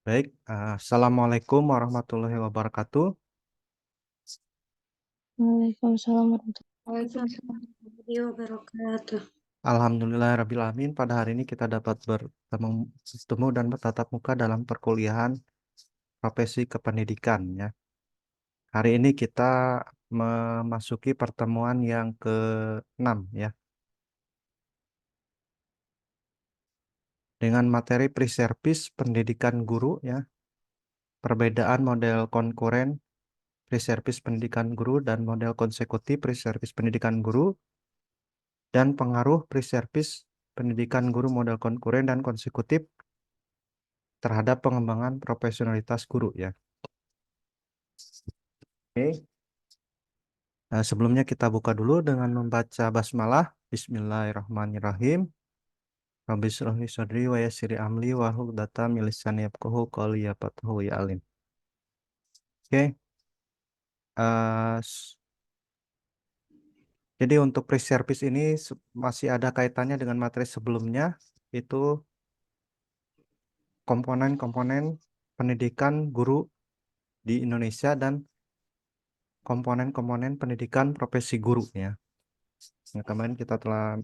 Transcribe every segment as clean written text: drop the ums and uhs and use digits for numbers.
Baik, Assalamualaikum warahmatullahi wabarakatuh. Waalaikumsalam warahmatullahi wabarakatuh. Alhamdulillahirabbil alamin. Pada hari ini kita dapat bertemu dan bertatap muka dalam perkuliahan profesi kependidikan ya. Hari ini kita memasuki pertemuan yang ke-6 ya. Dengan materi pre-service pendidikan guru ya. Perbedaan model konkuren pre-service pendidikan guru dan model konsekutif pre-service pendidikan guru, dan pengaruh pre-service pendidikan guru model konkuren dan konsekutif terhadap pengembangan profesionalitas guru ya. Oke. Sebelumnya kita buka dulu dengan membaca basmalah. Bismillahirrahmanirrahim. Rabbi shrah li sadri wa yassir li amri wahlul 'uqdatam min lisani yafqahu qawli yafqahu ya alim. Oke. Jadi untuk pre-service ini masih ada kaitannya dengan materi sebelumnya, itu komponen-komponen pendidikan guru di Indonesia dan komponen-komponen pendidikan profesi guru ya. Nah, kemarin kita telah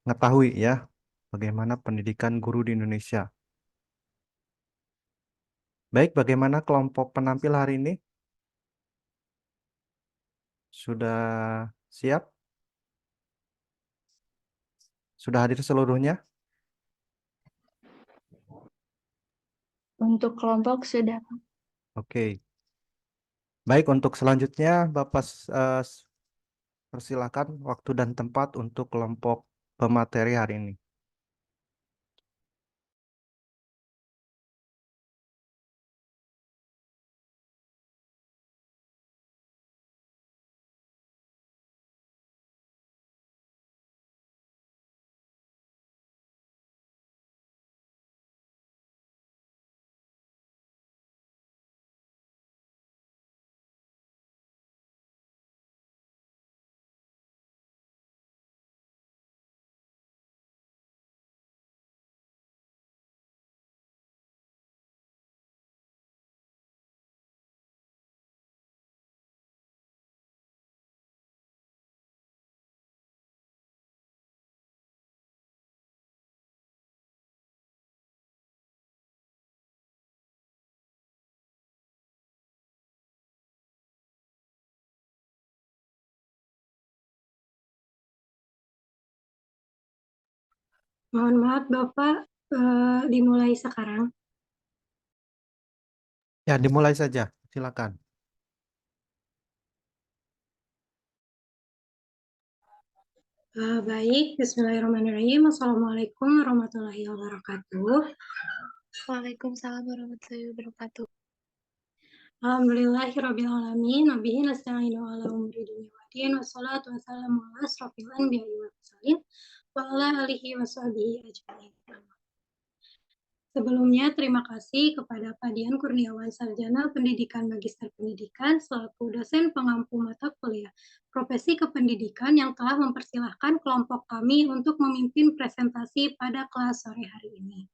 mengetahui ya bagaimana pendidikan guru di Indonesia. Baik, bagaimana kelompok penampil hari ini? Sudah siap? Sudah hadir seluruhnya? Untuk kelompok sudah. Oke. Baik, untuk selanjutnya Bapak persilakan waktu dan tempat untuk kelompok pemateri hari ini. Mohon maaf Bapak, dimulai sekarang. Ya, dimulai saja. Silakan. Baik, Bismillahirrahmanirrahim. Assalamualaikum warahmatullahi wabarakatuh. Waalaikumsalam warahmatullahi wabarakatuh. Alhamdulillahirrabbilalamin. Wabihi nasta'inu ala umuri dunya waddin. Wassalatu wassalamu ala asrofil anbiya'i wal mursalin wa ala alihi wa sahbihi ajma'in. Sebelumnya, terima kasih kepada Pak Dian Kurniawan, Sarjana Pendidikan Magister Pendidikan, selaku dosen pengampu mata kuliah Profesi Kependidikan yang telah mempersilahkan kelompok kami untuk memimpin presentasi pada kelas sore hari ini.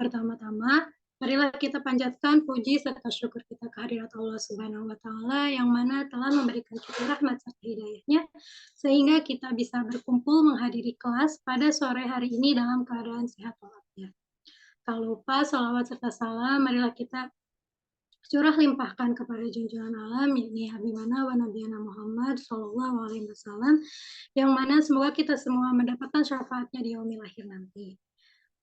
Pertama-tama, marilah kita panjatkan puji serta syukur kita kehadirat Allah Subhanahu wa Ta'ala yang mana telah memberikan kita rahmat serta hidayahnya sehingga kita bisa berkumpul menghadiri kelas pada sore hari ini dalam keadaan sehat walafiat. Tak lupa salawat serta salam, marilah kita curah limpahkan kepada junjungan alam, yakni Habibana wa Nabiyana Muhammad Sallallahu Alaihi Wasallam, yang mana semoga kita semua mendapatkan syafaatnya di yaumil akhir nanti.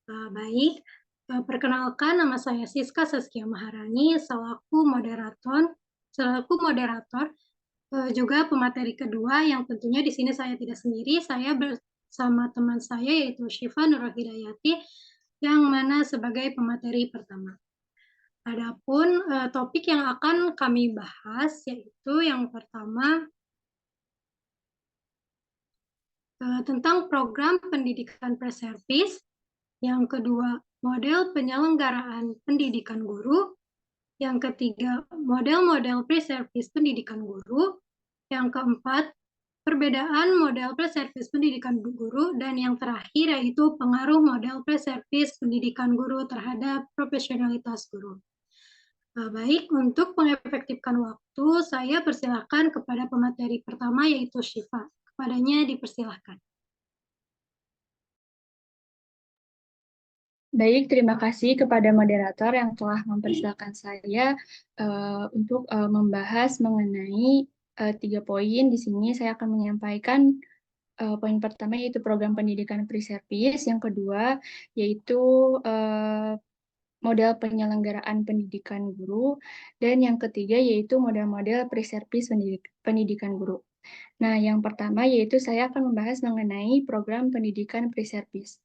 Baik, perkenalkan nama saya Siska Saskia Maharani, selaku moderator, juga pemateri kedua yang tentunya di sini saya tidak sendiri, saya bersama teman saya yaitu Syifa Nurul Hidayati, yang mana sebagai pemateri pertama. Adapun topik yang akan kami bahas yaitu yang pertama tentang program pendidikan pre-service, yang kedua model penyelenggaraan pendidikan guru, yang ketiga model-model pre-service pendidikan guru, yang keempat perbedaan model pre-service pendidikan guru, dan yang terakhir yaitu pengaruh model pre-service pendidikan guru terhadap profesionalitas guru. Baik, untuk mengefektifkan waktu, saya persilahkan kepada pemateri pertama yaitu Syifa. Kepadanya dipersilahkan. Baik, terima kasih kepada moderator yang telah mempersilahkan saya untuk membahas mengenai 3 poin. Di sini saya akan menyampaikan poin pertama yaitu program pendidikan pre-service, yang kedua yaitu model penyelenggaraan pendidikan guru, dan yang ketiga yaitu model-model pre-service pendidikan guru. Nah, yang pertama yaitu saya akan membahas mengenai program pendidikan pre-service.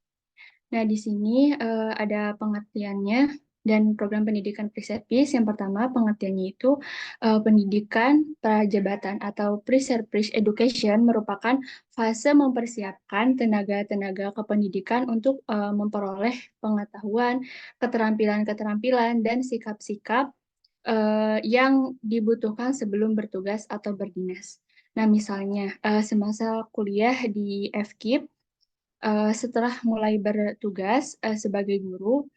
Nah, di sini ada pengertiannya dan program pendidikan pre-service. Yang pertama, pengertiannya itu pendidikan prajabatan atau pre-service education merupakan fase mempersiapkan tenaga-tenaga kependidikan untuk memperoleh pengetahuan, keterampilan-keterampilan, dan sikap-sikap yang dibutuhkan sebelum bertugas atau berdinas. Nah, misalnya semasa kuliah di FKIP, setelah mulai bertugas sebagai guru,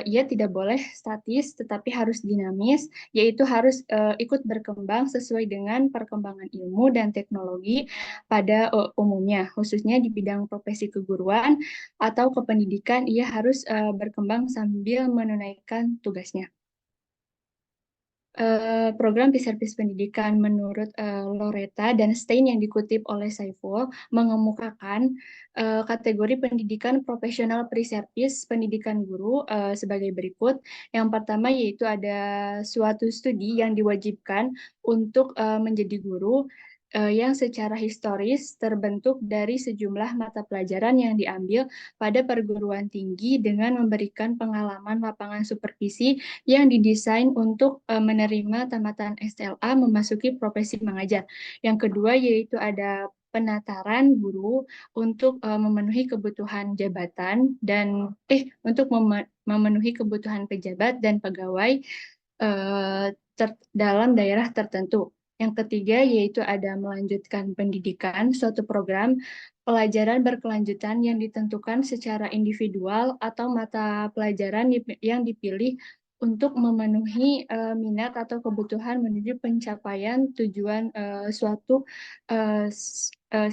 ia tidak boleh statis, tetapi harus dinamis, yaitu harus ikut berkembang sesuai dengan perkembangan ilmu dan teknologi pada umumnya, khususnya di bidang profesi keguruan atau kependidikan, ia harus berkembang sambil menunaikan tugasnya. Program pre-service pendidikan menurut Loretta dan Stein yang dikutip oleh Saiful mengemukakan kategori pendidikan profesional pre-service pendidikan guru sebagai berikut. Yang pertama yaitu ada suatu studi yang diwajibkan untuk menjadi guru yang secara historis terbentuk dari sejumlah mata pelajaran yang diambil pada perguruan tinggi dengan memberikan pengalaman lapangan supervisi yang didesain untuk menerima tamatan SLA memasuki profesi mengajar. Yang kedua yaitu ada penataran guru untuk memenuhi kebutuhan jabatan dan untuk memenuhi kebutuhan pejabat dan pegawai dalam daerah tertentu. Yang ketiga yaitu ada melanjutkan pendidikan, suatu program pelajaran berkelanjutan yang ditentukan secara individual atau mata pelajaran yang dipilih untuk memenuhi minat atau kebutuhan menuju pencapaian tujuan suatu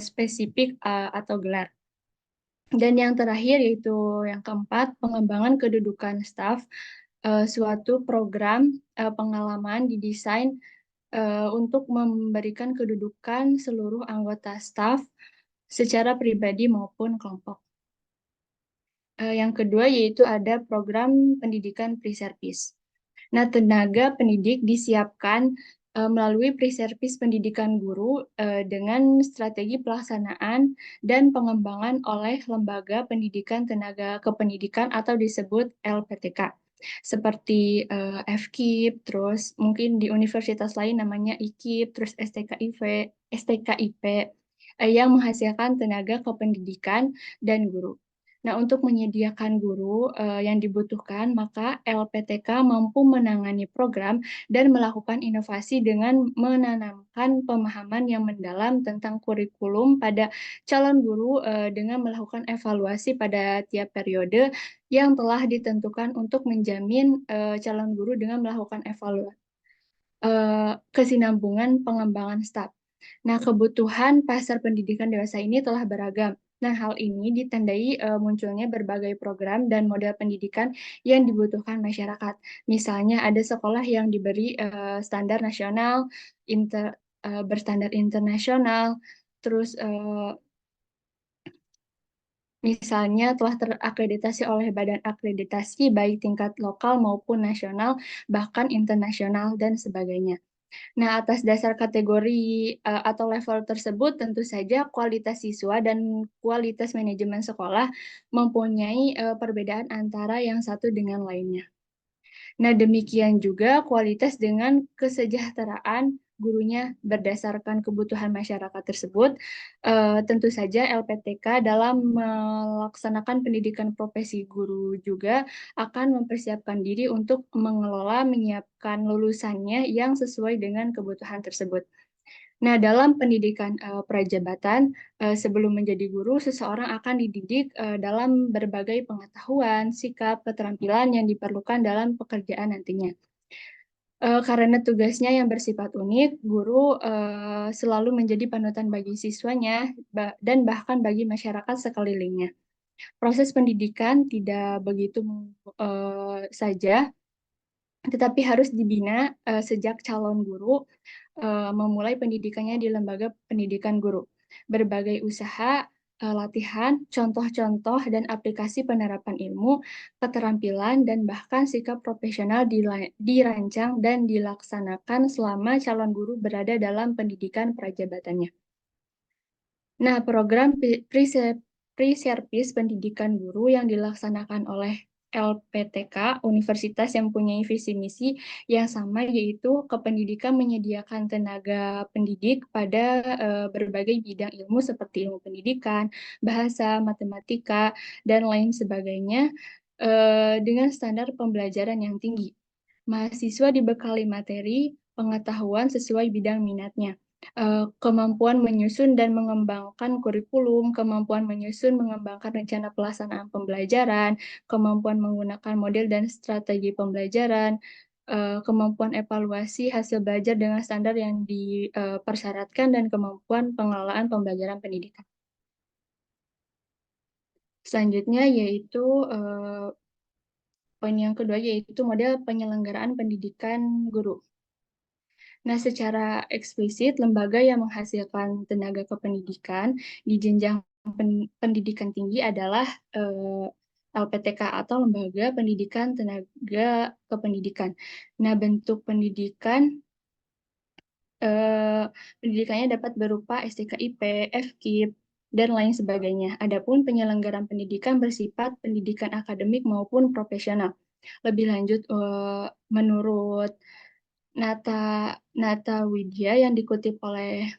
spesifik atau gelar. Dan yang terakhir yaitu yang keempat, pengembangan kedudukan staf, suatu program pengalaman didesain untuk memberikan kedudukan seluruh anggota staf secara pribadi maupun kelompok. Yang kedua yaitu ada program pendidikan pre-service. Nah, tenaga pendidik disiapkan melalui pre-service pendidikan guru dengan strategi pelaksanaan dan pengembangan oleh lembaga pendidikan tenaga kependidikan atau disebut LPTK. Seperti FKIP, terus mungkin di universitas lain namanya IKIP, terus STKIP yang menghasilkan tenaga kependidikan dan guru. Nah, untuk menyediakan guru yang dibutuhkan, maka LPTK mampu menangani program dan melakukan inovasi dengan menanamkan pemahaman yang mendalam tentang kurikulum pada calon guru dengan melakukan evaluasi pada tiap periode yang telah ditentukan untuk menjamin calon guru dengan melakukan evaluasi kesinambungan pengembangan staf. Nah, kebutuhan pasar pendidikan dewasa ini telah beragam. Nah, hal ini ditandai munculnya berbagai program dan model pendidikan yang dibutuhkan masyarakat. Misalnya ada sekolah yang diberi standar nasional, berstandar internasional, terus misalnya telah terakreditasi oleh badan akreditasi baik tingkat lokal maupun nasional, bahkan internasional dan sebagainya. Nah, atas dasar kategori atau level tersebut, tentu saja kualitas siswa dan kualitas manajemen sekolah mempunyai perbedaan antara yang satu dengan lainnya. Nah, demikian juga kualitas dengan kesejahteraan gurunya berdasarkan kebutuhan masyarakat tersebut. Tentu saja LPTK dalam melaksanakan pendidikan profesi guru juga akan mempersiapkan diri untuk mengelola, menyiapkan lulusannya yang sesuai dengan kebutuhan tersebut. Nah, dalam pendidikan prajabatan, sebelum menjadi guru, seseorang akan dididik dalam berbagai pengetahuan, sikap, keterampilan yang diperlukan dalam pekerjaan nantinya. Karena tugasnya yang bersifat unik, guru selalu menjadi panutan bagi siswanya dan bahkan bagi masyarakat sekelilingnya. Proses pendidikan tidak begitu saja, tetapi harus dibina sejak calon guru memulai pendidikannya di lembaga pendidikan guru. Berbagai usaha, latihan, contoh-contoh, dan aplikasi penerapan ilmu, keterampilan, dan bahkan sikap profesional dirancang dan dilaksanakan selama calon guru berada dalam pendidikan prajabatannya. Nah, program pre-service pendidikan guru yang dilaksanakan oleh LPTK, universitas yang punya visi misi yang sama, yaitu kependidikan menyediakan tenaga pendidik pada berbagai bidang ilmu seperti ilmu pendidikan, bahasa, matematika, dan lain sebagainya dengan standar pembelajaran yang tinggi. Mahasiswa dibekali materi, pengetahuan sesuai bidang minatnya. Kemampuan menyusun dan mengembangkan kurikulum, kemampuan menyusun mengembangkan rencana pelaksanaan pembelajaran, kemampuan menggunakan model dan strategi pembelajaran, kemampuan evaluasi hasil belajar dengan standar yang dipersyaratkan, dan kemampuan pengelolaan pembelajaran pendidikan. Selanjutnya yaitu poin yang kedua, yaitu model penyelenggaraan pendidikan guru. Nah, secara eksplisit, lembaga yang menghasilkan tenaga kependidikan di jenjang pendidikan tinggi adalah LPTK atau Lembaga Pendidikan Tenaga Kependidikan. Nah, bentuk pendidikannya dapat berupa STKIP, FKIP, dan lain sebagainya. Adapun penyelenggaraan pendidikan bersifat pendidikan akademik maupun profesional. Lebih lanjut, menurut Nata Widya yang dikutip oleh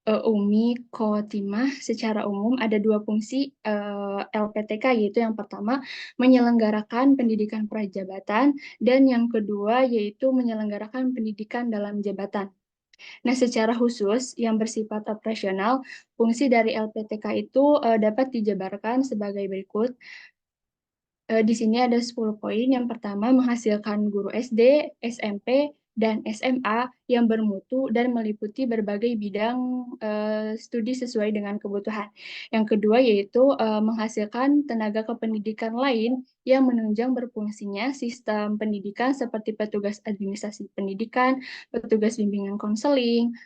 Umi Khotimah, secara umum ada dua fungsi LPTK, yaitu yang pertama menyelenggarakan pendidikan prajabatan, dan yang kedua yaitu menyelenggarakan pendidikan dalam jabatan. Nah, secara khusus yang bersifat operasional, fungsi dari LPTK itu dapat dijabarkan sebagai berikut. Di sini ada 10 poin. Yang pertama, menghasilkan guru SD, SMP, dan SMA yang bermutu dan meliputi berbagai bidang studi sesuai dengan kebutuhan. Yang kedua yaitu menghasilkan tenaga kependidikan lain yang menunjang berfungsinya sistem pendidikan seperti petugas administrasi pendidikan, petugas bimbingan konseling,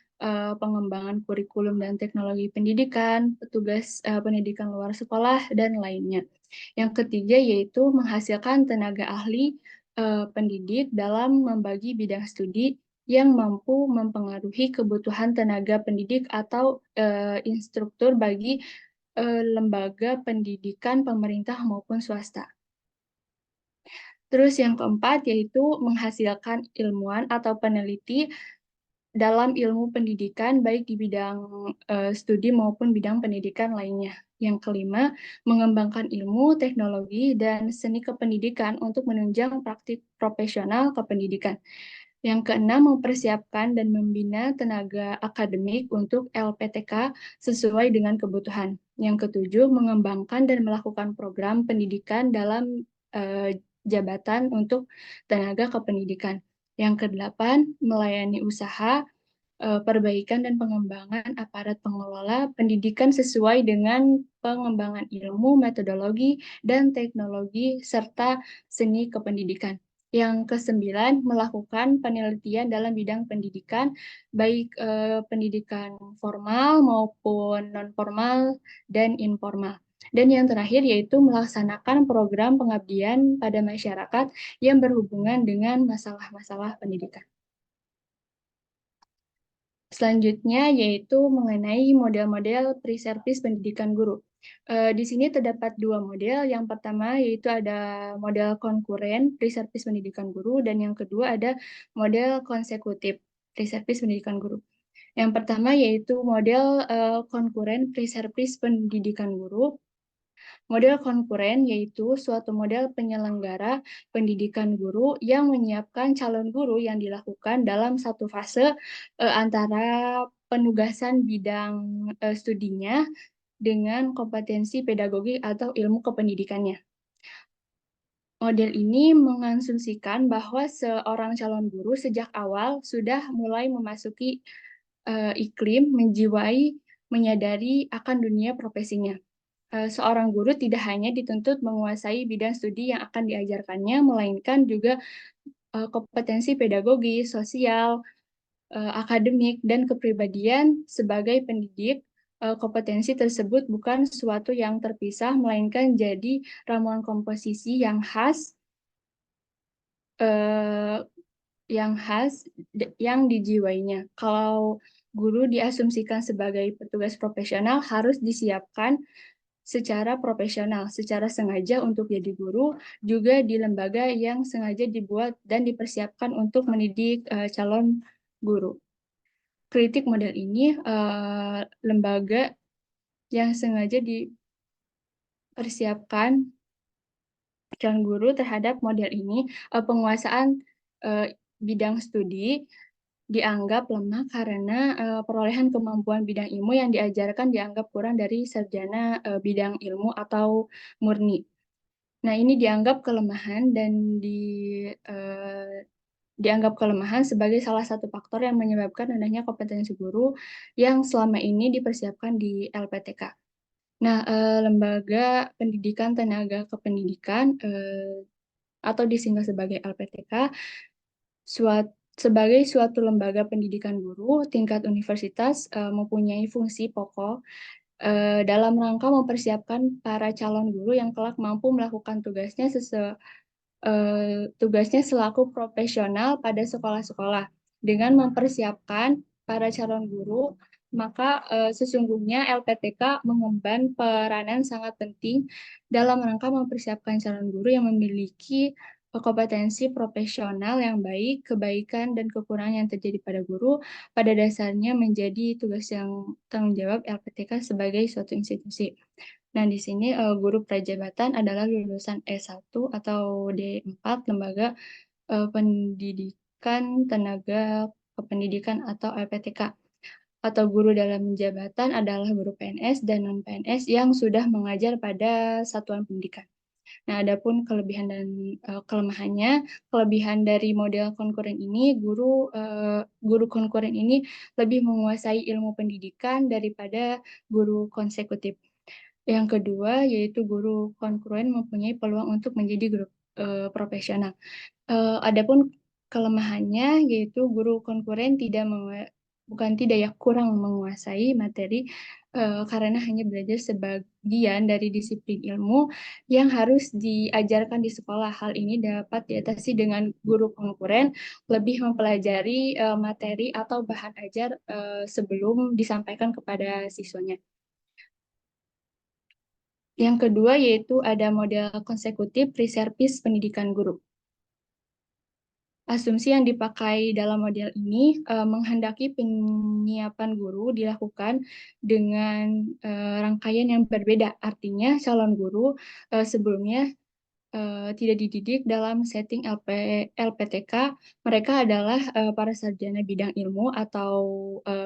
pengembangan kurikulum dan teknologi pendidikan, petugas pendidikan luar sekolah, dan lainnya. Yang ketiga yaitu menghasilkan tenaga ahli pendidik dalam membagi bidang studi yang mampu mempengaruhi kebutuhan tenaga pendidik atau instruktur bagi lembaga pendidikan pemerintah maupun swasta. Terus yang keempat yaitu menghasilkan ilmuwan atau peneliti dalam ilmu pendidikan baik di bidang studi maupun bidang pendidikan lainnya. Yang kelima, mengembangkan ilmu, teknologi, dan seni kependidikan untuk menunjang praktik profesional kependidikan. Yang keenam, mempersiapkan dan membina tenaga akademik untuk LPTK sesuai dengan kebutuhan. Yang ketujuh, mengembangkan dan melakukan program pendidikan dalam jabatan untuk tenaga kependidikan. Yang kedelapan, melayani usaha, perbaikan dan pengembangan aparat pengelola pendidikan sesuai dengan pengembangan ilmu, metodologi, dan teknologi, serta seni kependidikan. Yang kesembilan, melakukan penelitian dalam bidang pendidikan, baik pendidikan formal maupun non-formal dan informal. Dan yang terakhir yaitu melaksanakan program pengabdian pada masyarakat yang berhubungan dengan masalah-masalah pendidikan. Selanjutnya yaitu mengenai model-model pre-service pendidikan guru. Di sini terdapat dua model. Yang pertama yaitu ada model konkuren pre-service pendidikan guru, dan yang kedua ada model konsekutif pre-service pendidikan guru. Yang pertama yaitu model konkuren pre-service pendidikan guru. Model konkuren yaitu suatu model penyelenggara pendidikan guru yang menyiapkan calon guru yang dilakukan dalam satu fase antara penugasan bidang studinya dengan kompetensi pedagogi atau ilmu kependidikannya. Model ini mengasumsikan bahwa seorang calon guru sejak awal sudah mulai memasuki iklim menjiwai menyadari akan dunia profesinya. Seorang guru tidak hanya dituntut menguasai bidang studi yang akan diajarkannya, melainkan juga kompetensi pedagogi, sosial, akademik, dan kepribadian sebagai pendidik. Kompetensi tersebut bukan sesuatu yang terpisah, melainkan jadi ramuan komposisi yang dijiwainya. Kalau guru diasumsikan sebagai petugas profesional, harus disiapkan secara profesional, secara sengaja untuk jadi guru, juga di lembaga yang sengaja dibuat dan dipersiapkan untuk mendidik calon guru. Kritik model ini, lembaga yang sengaja dipersiapkan calon guru terhadap model ini, penguasaan bidang studi dianggap lemah karena perolehan kemampuan bidang ilmu yang diajarkan dianggap kurang dari sarjana bidang ilmu atau murni. Nah, ini dianggap kelemahan dan dianggap kelemahan sebagai salah satu faktor yang menyebabkan rendahnya kompetensi guru yang selama ini dipersiapkan di LPTK. Nah, lembaga pendidikan tenaga kependidikan atau disingkat sebagai LPTK sebagai suatu lembaga pendidikan guru tingkat universitas mempunyai fungsi pokok dalam rangka mempersiapkan para calon guru yang kelak mampu melakukan tugasnya selaku profesional pada sekolah-sekolah. Dengan mempersiapkan para calon guru, maka sesungguhnya LPTK mengemban peranan sangat penting dalam rangka mempersiapkan calon guru yang memiliki kompetensi profesional yang baik, kebaikan dan kekurangan yang terjadi pada guru pada dasarnya menjadi tugas yang tanggung jawab LPTK sebagai suatu institusi. Nah, di sini guru prajabatan adalah lulusan S1 atau D4 lembaga pendidikan tenaga kependidikan atau LPTK. Atau guru dalam jabatan adalah guru PNS dan non-PNS yang sudah mengajar pada satuan pendidikan. Nah, adapun kelebihan dan kelemahannya, kelebihan dari model konkuren ini, guru konkuren ini lebih menguasai ilmu pendidikan daripada guru konsekutif. Yang kedua, yaitu guru konkuruen mempunyai peluang untuk menjadi guru profesional. Adapun kelemahannya, yaitu guru konkuren kurang menguasai materi karena hanya belajar sebagian dari disiplin ilmu yang harus diajarkan di sekolah. Hal ini dapat diatasi dengan guru konkuren lebih mempelajari materi atau bahan ajar sebelum disampaikan kepada siswanya. Yang kedua yaitu ada model konsekutif pre-service pendidikan guru. Asumsi yang dipakai dalam model ini menghendaki penyiapan guru dilakukan dengan rangkaian yang berbeda. Artinya calon guru sebelumnya tidak dididik dalam setting LPTK. Mereka adalah para sarjana bidang ilmu atau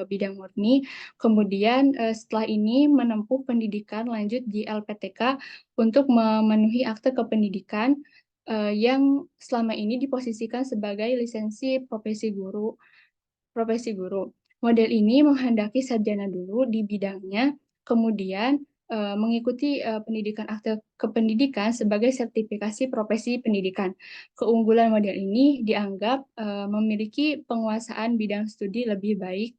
bidang murni. Kemudian setelah ini menempuh pendidikan lanjut di LPTK untuk memenuhi akte kependidikan yang selama ini diposisikan sebagai lisensi profesi guru. Model ini menghendaki sarjana dulu di bidangnya, kemudian mengikuti pendidikan akte kependidikan sebagai sertifikasi profesi pendidikan. Keunggulan model ini dianggap memiliki penguasaan bidang studi lebih baik,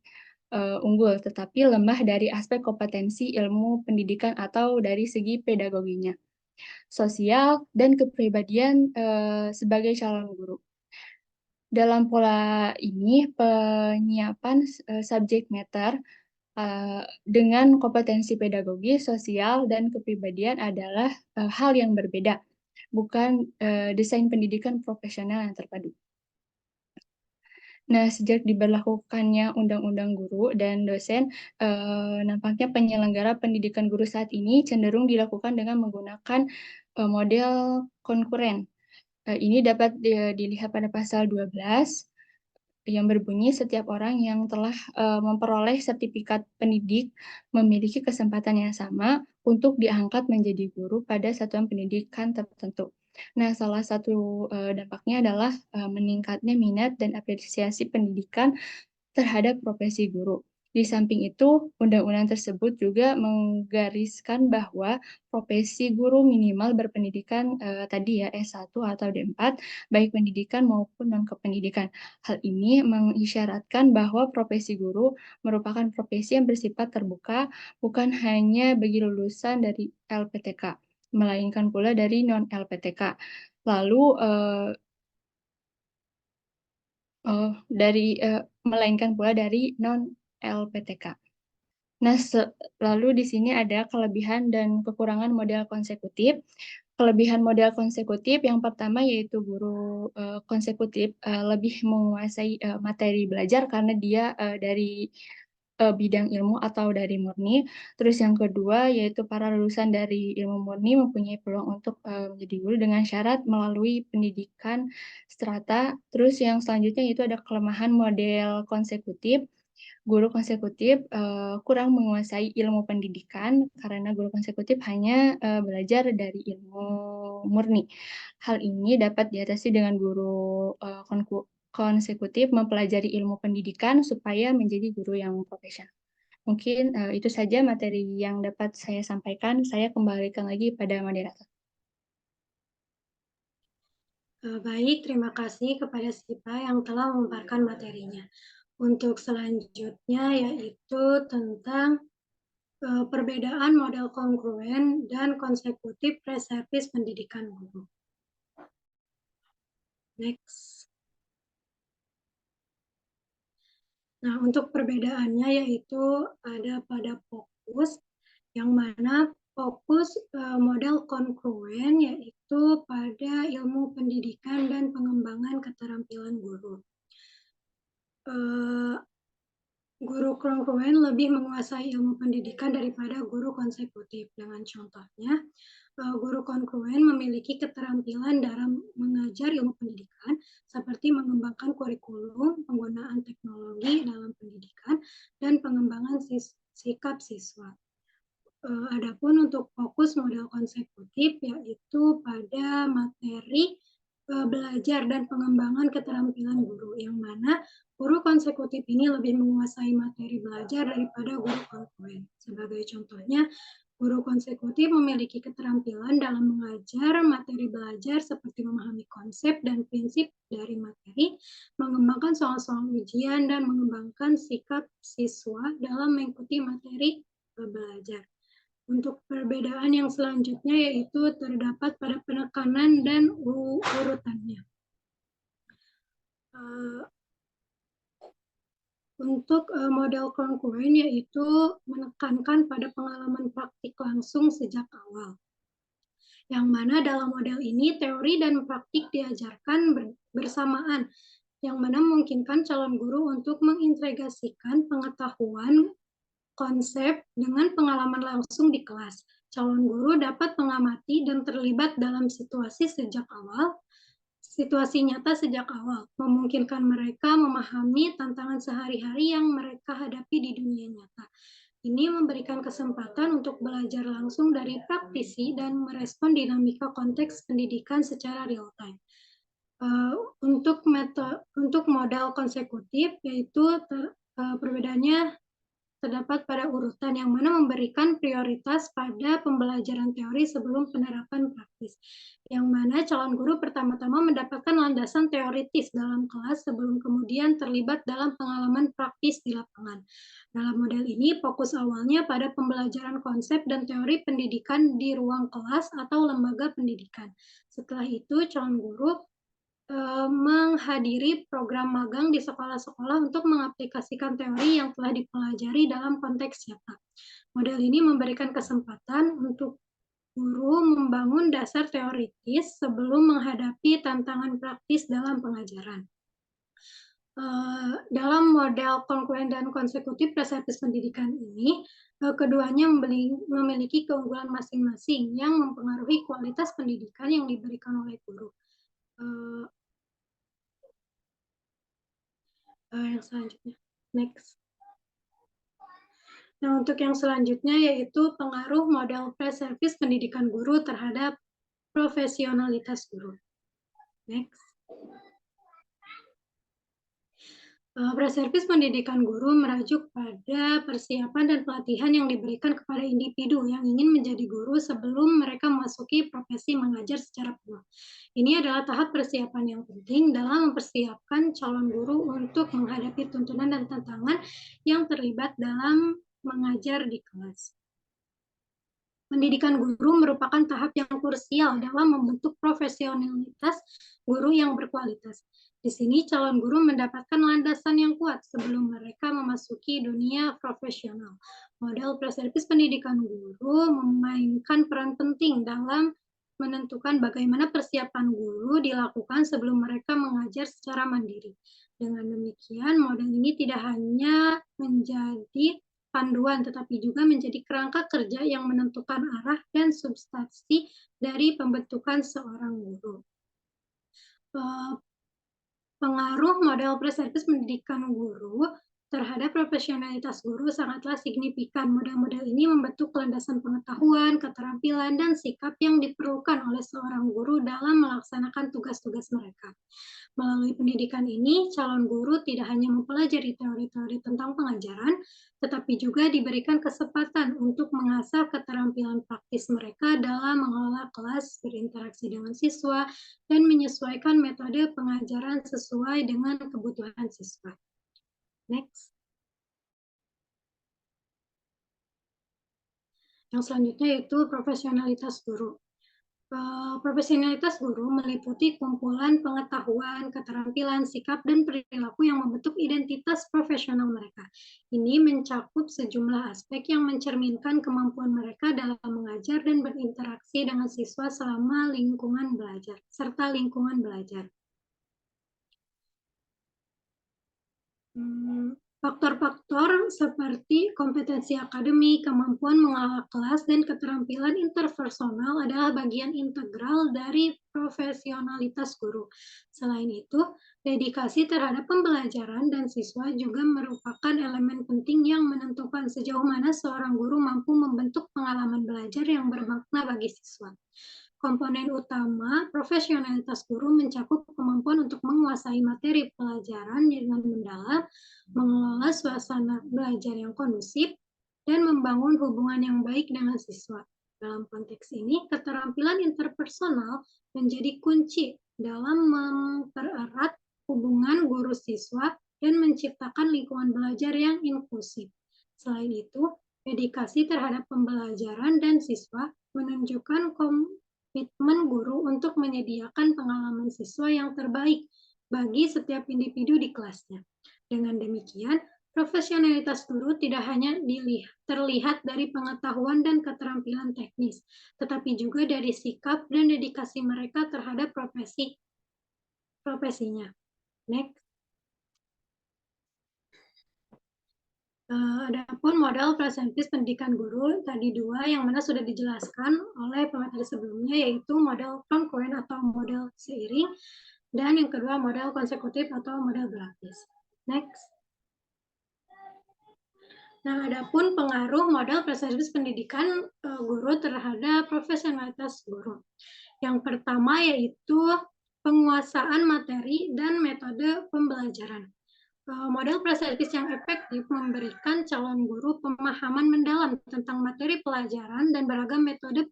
unggul, tetapi lemah dari aspek kompetensi ilmu pendidikan atau dari segi pedagoginya, sosial, dan kepribadian sebagai calon guru. Dalam pola ini, penyiapan subject matter dengan kompetensi pedagogi, sosial, dan kepribadian adalah hal yang berbeda, bukan desain pendidikan profesional yang terpadu. Nah, sejak diberlakukannya Undang-Undang Guru dan Dosen, nampaknya penyelenggara pendidikan guru saat ini cenderung dilakukan dengan menggunakan model konkuren. Ini dapat dilihat pada pasal 12 yang berbunyi setiap orang yang telah memperoleh sertifikat pendidik memiliki kesempatan yang sama untuk diangkat menjadi guru pada satuan pendidikan tertentu. Nah, salah satu dampaknya adalah meningkatnya minat dan apresiasi pendidikan terhadap profesi guru. Di samping itu, undang-undang tersebut juga menggariskan bahwa profesi guru minimal berpendidikan tadi ya S1 atau D4, baik pendidikan maupun non-kependidikan. Hal ini mengisyaratkan bahwa profesi guru merupakan profesi yang bersifat terbuka, bukan hanya bagi lulusan dari LPTK, melainkan pula dari non-LPTK. Lalu melainkan pula dari non-LPTK. Nah, lalu di sini ada kelebihan dan kekurangan model konsekutif. Kelebihan model konsekutif yang pertama yaitu guru konsekutif lebih menguasai materi belajar karena dia dari bidang ilmu atau dari murni. Terus yang kedua yaitu para lulusan dari ilmu murni mempunyai peluang untuk menjadi guru dengan syarat melalui pendidikan strata. Terus yang selanjutnya itu ada kelemahan model konsekutif. Guru konsekutif kurang menguasai ilmu pendidikan karena guru konsekutif hanya belajar dari ilmu murni. Hal ini dapat diatasi dengan guru konsekutif mempelajari ilmu pendidikan supaya menjadi guru yang profesional. Mungkin itu saja materi yang dapat saya sampaikan. Saya kembalikan lagi pada moderator. Baik, terima kasih kepada Sipa yang telah memaparkan materinya. Untuk selanjutnya yaitu tentang perbedaan model kongruen dan konsekutif preservis pendidikan guru. Next. Nah, untuk perbedaannya yaitu ada pada fokus, yang mana fokus model kongruen yaitu pada ilmu pendidikan dan pengembangan keterampilan guru. Guru kongruen lebih menguasai ilmu pendidikan daripada guru konsekutif. Dengan contohnya, guru kongruen memiliki keterampilan dalam mengajar ilmu pendidikan, seperti mengembangkan kurikulum, penggunaan teknologi dalam pendidikan, dan pengembangan sikap siswa. Adapun untuk fokus model konsekutif, yaitu pada materi belajar dan pengembangan keterampilan guru, yang mana guru konsekutif ini lebih menguasai materi belajar daripada guru kongruen. Sebagai contohnya, guru konsekutif memiliki keterampilan dalam mengajar materi belajar seperti memahami konsep dan prinsip dari materi, mengembangkan soal-soal ujian, dan mengembangkan sikap siswa dalam mengikuti materi belajar. Untuk perbedaan yang selanjutnya yaitu terdapat pada penekanan dan urutannya. Untuk model kongruen yaitu menekankan pada pengalaman praktik langsung sejak awal. Yang mana dalam model ini teori dan praktik diajarkan bersamaan, yang mana memungkinkan calon guru untuk mengintegrasikan pengetahuan konsep dengan pengalaman langsung di kelas. Calon guru dapat mengamati dan terlibat dalam situasi nyata sejak awal, memungkinkan mereka memahami tantangan sehari-hari yang mereka hadapi di dunia nyata. Ini memberikan kesempatan untuk belajar langsung dari praktisi dan merespon dinamika konteks pendidikan secara real time. Untuk model konsekutif, yaitu perbedaannya terdapat pada urutan, yang mana memberikan prioritas pada pembelajaran teori sebelum penerapan praktis, yang mana calon guru pertama-tama mendapatkan landasan teoritis dalam kelas sebelum kemudian terlibat dalam pengalaman praktis di lapangan. Dalam model ini, fokus awalnya pada pembelajaran konsep dan teori pendidikan di ruang kelas atau lembaga pendidikan. Setelah itu, calon guru menghadiri program magang di sekolah-sekolah untuk mengaplikasikan teori yang telah dipelajari dalam konteks nyata. Model ini memberikan kesempatan untuk guru membangun dasar teoritis sebelum menghadapi tantangan praktis dalam pengajaran. Dalam model konkurent dan konsekutif preservis pendidikan ini, keduanya memiliki keunggulan masing-masing yang mempengaruhi kualitas pendidikan yang diberikan oleh guru. Yang selanjutnya, next. Nah, untuk yang selanjutnya yaitu pengaruh model preservis pendidikan guru terhadap profesionalitas guru. Next. Preservis pendidikan guru merujuk pada persiapan dan pelatihan yang diberikan kepada individu yang ingin menjadi guru sebelum mereka memasuki profesi mengajar secara penuh. Ini adalah tahap persiapan yang penting dalam mempersiapkan calon guru untuk menghadapi tuntunan dan tantangan yang terlibat dalam mengajar di kelas. Pendidikan guru merupakan tahap yang krusial dalam membentuk profesionalitas guru yang berkualitas. Di sini calon guru mendapatkan landasan yang kuat sebelum mereka memasuki dunia profesional. Model preservis pendidikan guru memainkan peran penting dalam menentukan bagaimana persiapan guru dilakukan sebelum mereka mengajar secara mandiri. Dengan demikian, model ini tidak hanya menjadi panduan, tetapi juga menjadi kerangka kerja yang menentukan arah dan substansi dari pembentukan seorang guru. Pengaruh model preservis pendidikan guru terhadap profesionalitas guru sangatlah signifikan. Model-model ini membentuk landasan pengetahuan, keterampilan, dan sikap yang diperlukan oleh seorang guru dalam melaksanakan tugas-tugas mereka. Melalui pendidikan ini, calon guru tidak hanya mempelajari teori-teori tentang pengajaran, tetapi juga diberikan kesempatan untuk mengasah keterampilan praktis mereka dalam mengelola kelas, berinteraksi dengan siswa, dan menyesuaikan metode pengajaran sesuai dengan kebutuhan siswa. Next. Yang selanjutnya yaitu profesionalitas guru. Profesionalitas guru meliputi kumpulan pengetahuan, keterampilan, sikap, dan perilaku yang membentuk identitas profesional mereka. Ini mencakup sejumlah aspek yang mencerminkan kemampuan mereka dalam mengajar dan berinteraksi dengan siswa selama lingkungan belajar, serta lingkungan belajar. Faktor-faktor seperti kompetensi akademik, kemampuan mengelola kelas, dan keterampilan interpersonal adalah bagian integral dari profesionalitas guru. Selain itu, dedikasi terhadap pembelajaran dan siswa juga merupakan elemen penting yang menentukan sejauh mana seorang guru mampu membentuk pengalaman belajar yang bermakna bagi siswa. Komponen utama profesionalitas guru mencakup kemampuan untuk menguasai materi pelajaran dengan mendalam, mengelola suasana belajar yang kondusif, dan membangun hubungan yang baik dengan siswa. Dalam konteks ini, keterampilan interpersonal menjadi kunci dalam mempererat hubungan guru-siswa dan menciptakan lingkungan belajar yang inklusif. Selain itu, dedikasi terhadap pembelajaran dan siswa menunjukkan komitmen guru untuk menyediakan pengalaman siswa yang terbaik bagi setiap individu di kelasnya. Dengan demikian, profesionalitas guru tidak hanya terlihat dari pengetahuan dan keterampilan teknis, tetapi juga dari sikap dan dedikasi mereka terhadap profesinya. Next. Adapun model presentis pendidikan guru tadi dua yang mana sudah dijelaskan oleh pemateri sebelumnya, yaitu model concurrent atau model seiring, dan yang kedua model konsekutif atau model berlapis. Next. Nah, adapun pengaruh model presentis pendidikan guru terhadap profesionalitas guru. Yang pertama yaitu penguasaan materi dan metode pembelajaran. Model presentis yang efektif memberikan calon guru pemahaman mendalam tentang materi pelajaran dan beragam metode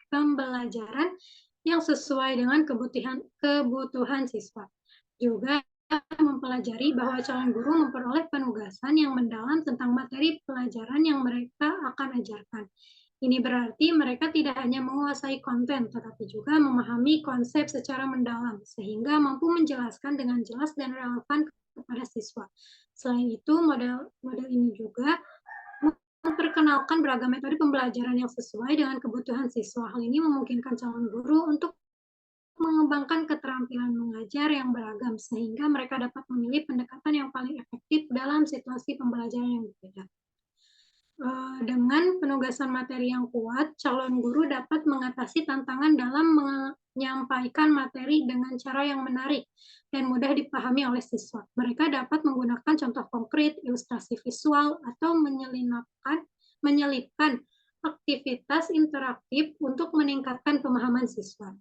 pembelajaran yang sesuai dengan kebutuhan siswa. Juga mempelajari bahwa calon guru memperoleh penugasan yang mendalam tentang materi pelajaran yang mereka akan ajarkan. Ini berarti mereka tidak hanya menguasai konten, tetapi juga memahami konsep secara mendalam, sehingga mampu menjelaskan dengan jelas dan relevan kepada siswa. Selain itu, model ini juga memperkenalkan beragam metode pembelajaran yang sesuai dengan kebutuhan siswa. Hal ini memungkinkan calon guru untuk mengembangkan keterampilan mengajar yang beragam, sehingga mereka dapat memilih pendekatan yang paling efektif dalam situasi pembelajaran yang berbeda. Dengan penugasan materi yang kuat, calon guru dapat mengatasi tantangan dalam menyampaikan materi dengan cara yang menarik dan mudah dipahami oleh siswa. Mereka dapat menggunakan contoh konkret, ilustrasi visual, atau menyelipkan aktivitas interaktif untuk meningkatkan pemahaman siswa.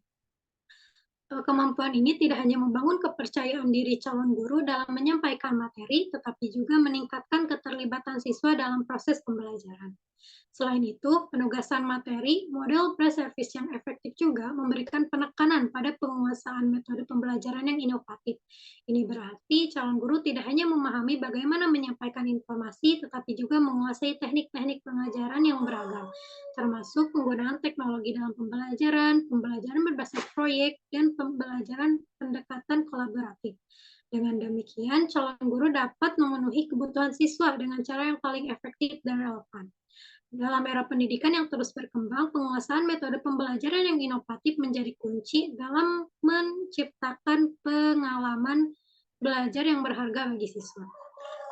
Kemampuan ini tidak hanya membangun kepercayaan diri calon guru dalam menyampaikan materi, tetapi juga meningkatkan keterlibatan siswa dalam proses pembelajaran. Selain itu, penugasan materi, model pre-service yang efektif juga memberikan penekanan pada penguasaan metode pembelajaran yang inovatif. Ini berarti calon guru tidak hanya memahami bagaimana menyampaikan informasi, tetapi juga menguasai teknik-teknik pengajaran yang beragam, termasuk penggunaan teknologi dalam pembelajaran, pembelajaran berbasis proyek, dan pembelajaran pendekatan kolaboratif. Dengan demikian, calon guru dapat memenuhi kebutuhan siswa dengan cara yang paling efektif dan relevan. Dalam era pendidikan yang terus berkembang, penguasaan metode pembelajaran yang inovatif menjadi kunci dalam menciptakan pengalaman belajar yang berharga bagi siswa.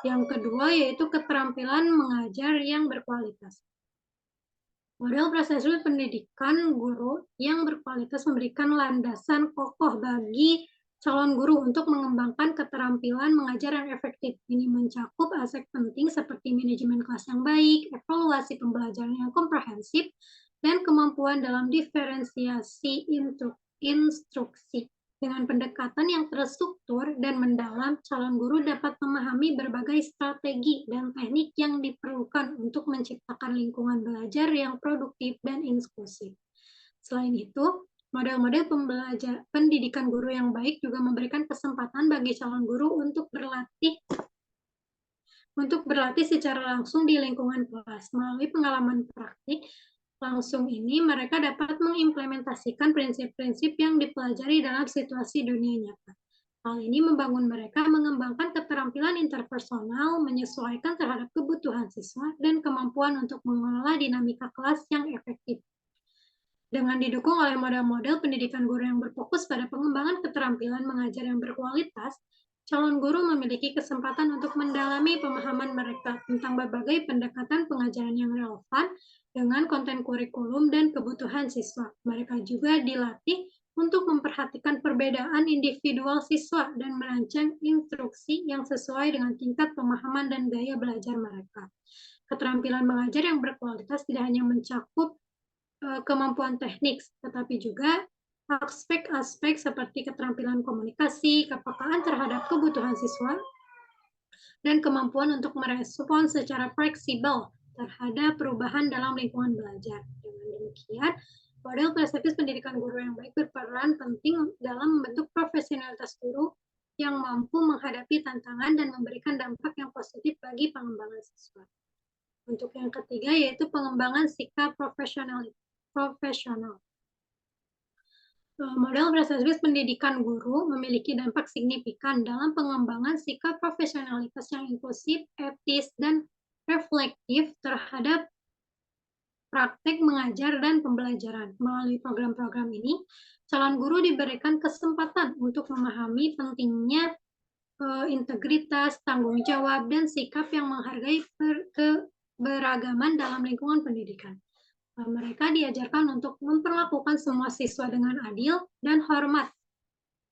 Yang kedua yaitu keterampilan mengajar yang berkualitas. Model proses pendidikan guru yang berkualitas memberikan landasan kokoh bagi calon guru untuk mengembangkan keterampilan mengajar yang efektif. Ini mencakup aspek penting seperti manajemen kelas yang baik, evaluasi pembelajaran yang komprehensif, dan kemampuan dalam diferensiasi instruksi. Dengan pendekatan yang terstruktur dan mendalam, calon guru dapat memahami berbagai strategi dan teknik yang diperlukan untuk menciptakan lingkungan belajar yang produktif dan inklusif. Selain itu, model-model pendidikan guru yang baik juga memberikan kesempatan bagi calon guru untuk berlatih secara langsung di lingkungan kelas. Melalui pengalaman praktik langsung ini, mereka dapat mengimplementasikan prinsip-prinsip yang dipelajari dalam situasi dunia nyata. Hal ini membangun mereka mengembangkan keterampilan interpersonal, menyesuaikan terhadap kebutuhan siswa, dan kemampuan untuk mengelola dinamika kelas yang efektif. Dengan didukung oleh model-model pendidikan guru yang berfokus pada pengembangan keterampilan mengajar yang berkualitas, calon guru memiliki kesempatan untuk mendalami pemahaman mereka tentang berbagai pendekatan pengajaran yang relevan dengan konten kurikulum dan kebutuhan siswa. Mereka juga dilatih untuk memperhatikan perbedaan individual siswa dan merancang instruksi yang sesuai dengan tingkat pemahaman dan gaya belajar mereka. Keterampilan mengajar yang berkualitas tidak hanya mencakup kemampuan teknik, tetapi juga aspek-aspek seperti keterampilan komunikasi, kepekaan terhadap kebutuhan siswa, dan kemampuan untuk merespons secara fleksibel terhadap perubahan dalam lingkungan belajar. Dengan demikian, model perspektif pendidikan guru yang baik berperan penting dalam membentuk profesionalitas guru yang mampu menghadapi tantangan dan memberikan dampak yang positif bagi pengembangan siswa. Untuk yang ketiga yaitu pengembangan sikap profesional. Model perspektif pendidikan guru memiliki dampak signifikan dalam pengembangan sikap profesionalitas yang inklusif, etis, dan reflektif terhadap praktek mengajar dan pembelajaran. Melalui program-program ini, calon guru diberikan kesempatan untuk memahami pentingnya integritas, tanggung jawab, dan sikap yang menghargai keberagaman dalam lingkungan pendidikan. Mereka diajarkan untuk memperlakukan semua siswa dengan adil dan hormat,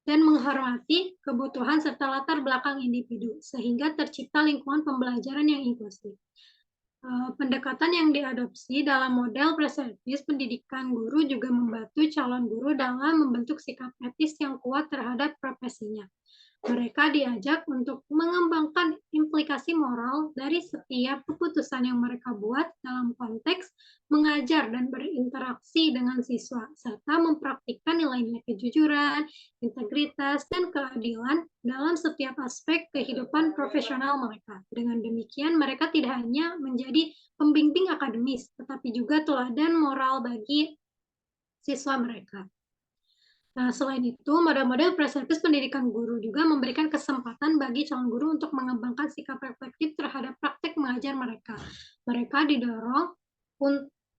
dan menghormati kebutuhan serta latar belakang individu, sehingga tercipta lingkungan pembelajaran yang inklusif. Pendekatan yang diadopsi dalam model pre-service pendidikan guru juga membantu calon guru dalam membentuk sikap etis yang kuat terhadap profesinya. Mereka diajak untuk mengembangkan implikasi moral dari setiap keputusan yang mereka buat dalam konteks mengajar dan berinteraksi dengan siswa, serta mempraktikkan nilai-nilai kejujuran, integritas, dan keadilan dalam setiap aspek kehidupan profesional mereka. Dengan demikian, mereka tidak hanya menjadi pembimbing akademis, tetapi juga teladan moral bagi siswa mereka. Nah, selain itu, model-model pre-service pendidikan guru juga memberikan kesempatan bagi calon guru untuk mengembangkan sikap reflektif terhadap praktek mengajar mereka. Mereka didorong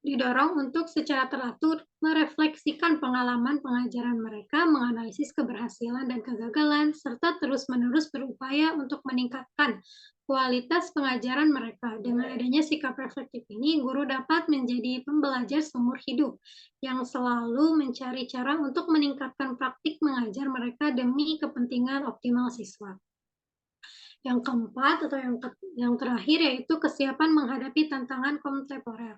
didorong untuk secara teratur merefleksikan pengalaman pengajaran mereka, menganalisis keberhasilan dan kegagalan, serta terus-menerus berupaya untuk meningkatkan kualitas pengajaran mereka. Dengan adanya sikap reflektif ini, guru dapat menjadi pembelajar seumur hidup yang selalu mencari cara untuk meningkatkan praktik mengajar mereka demi kepentingan optimal siswa. Yang keempat atau yang terakhir yaitu kesiapan menghadapi tantangan kontemporer.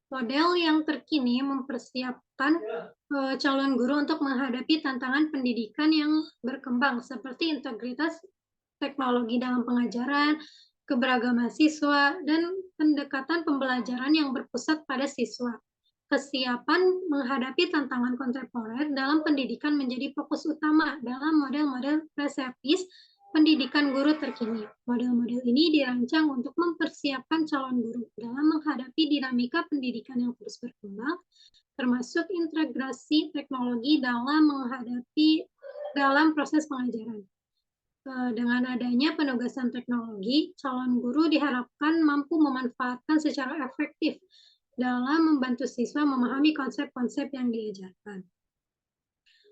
Model yang terkini mempersiapkan calon guru untuk menghadapi tantangan pendidikan yang berkembang seperti integritas teknologi dalam pengajaran, keberagaman siswa, dan pendekatan pembelajaran yang berpusat pada siswa. Kesiapan menghadapi tantangan kontemporer dalam pendidikan menjadi fokus utama dalam model-model preseptis pendidikan guru terkini. Model-model ini dirancang untuk mempersiapkan calon guru dalam menghadapi dinamika pendidikan yang terus berkembang, termasuk integrasi teknologi dalam proses pengajaran. Dengan adanya penugasan teknologi, calon guru diharapkan mampu memanfaatkan secara efektif dalam membantu siswa memahami konsep-konsep yang diajarkan.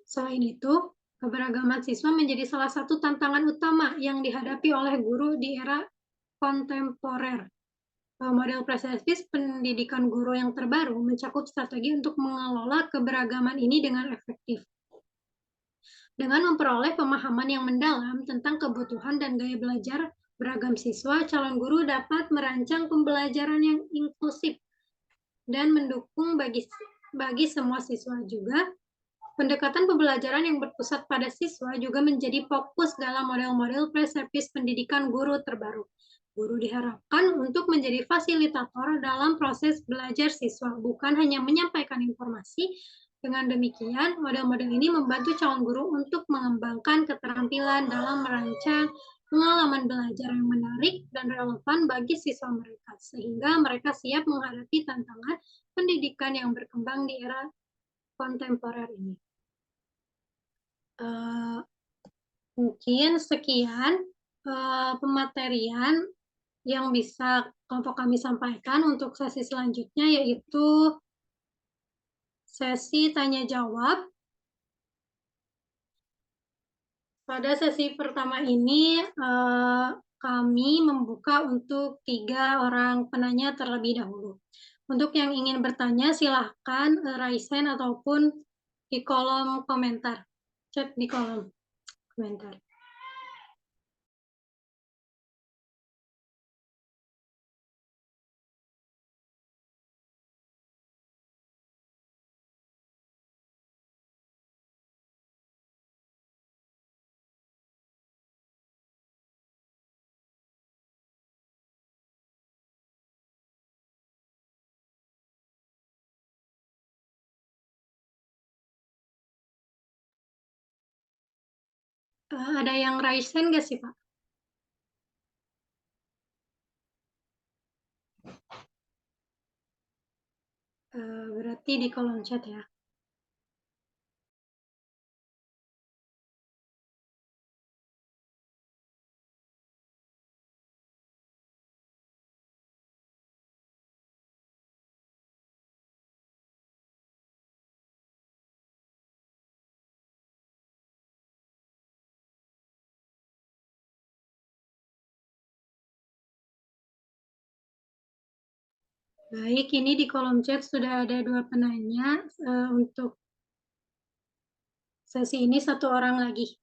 Selain itu, keberagaman siswa menjadi salah satu tantangan utama yang dihadapi oleh guru di era kontemporer. Model preseptis pendidikan guru yang terbaru mencakup strategi untuk mengelola keberagaman ini dengan efektif. Dengan memperoleh pemahaman yang mendalam tentang kebutuhan dan gaya belajar beragam siswa, calon guru dapat merancang pembelajaran yang inklusif dan mendukung bagi semua siswa juga. Pendekatan pembelajaran yang berpusat pada siswa juga menjadi fokus dalam model-model preseptis pendidikan guru terbaru. Guru diharapkan untuk menjadi fasilitator dalam proses belajar siswa, bukan hanya menyampaikan informasi. Dengan demikian, model-model ini membantu calon guru untuk mengembangkan keterampilan dalam merancang pengalaman belajar yang menarik dan relevan bagi siswa mereka, sehingga mereka siap menghadapi tantangan pendidikan yang berkembang di era kontemporer ini. Mungkin sekian pematerian yang bisa kelompok kami sampaikan untuk sesi selanjutnya, yaitu sesi tanya-jawab. Pada sesi pertama ini, kami membuka untuk 3 orang penanya terlebih dahulu. Untuk yang ingin bertanya, silahkan raise hand ataupun di kolom komentar. Chat di kolom komentar. Ada yang raise hand nggak sih, Pak? Berarti di kolom chat ya. Baik, ini di kolom chat sudah ada 2 penanya. Untuk sesi ini 1 orang lagi.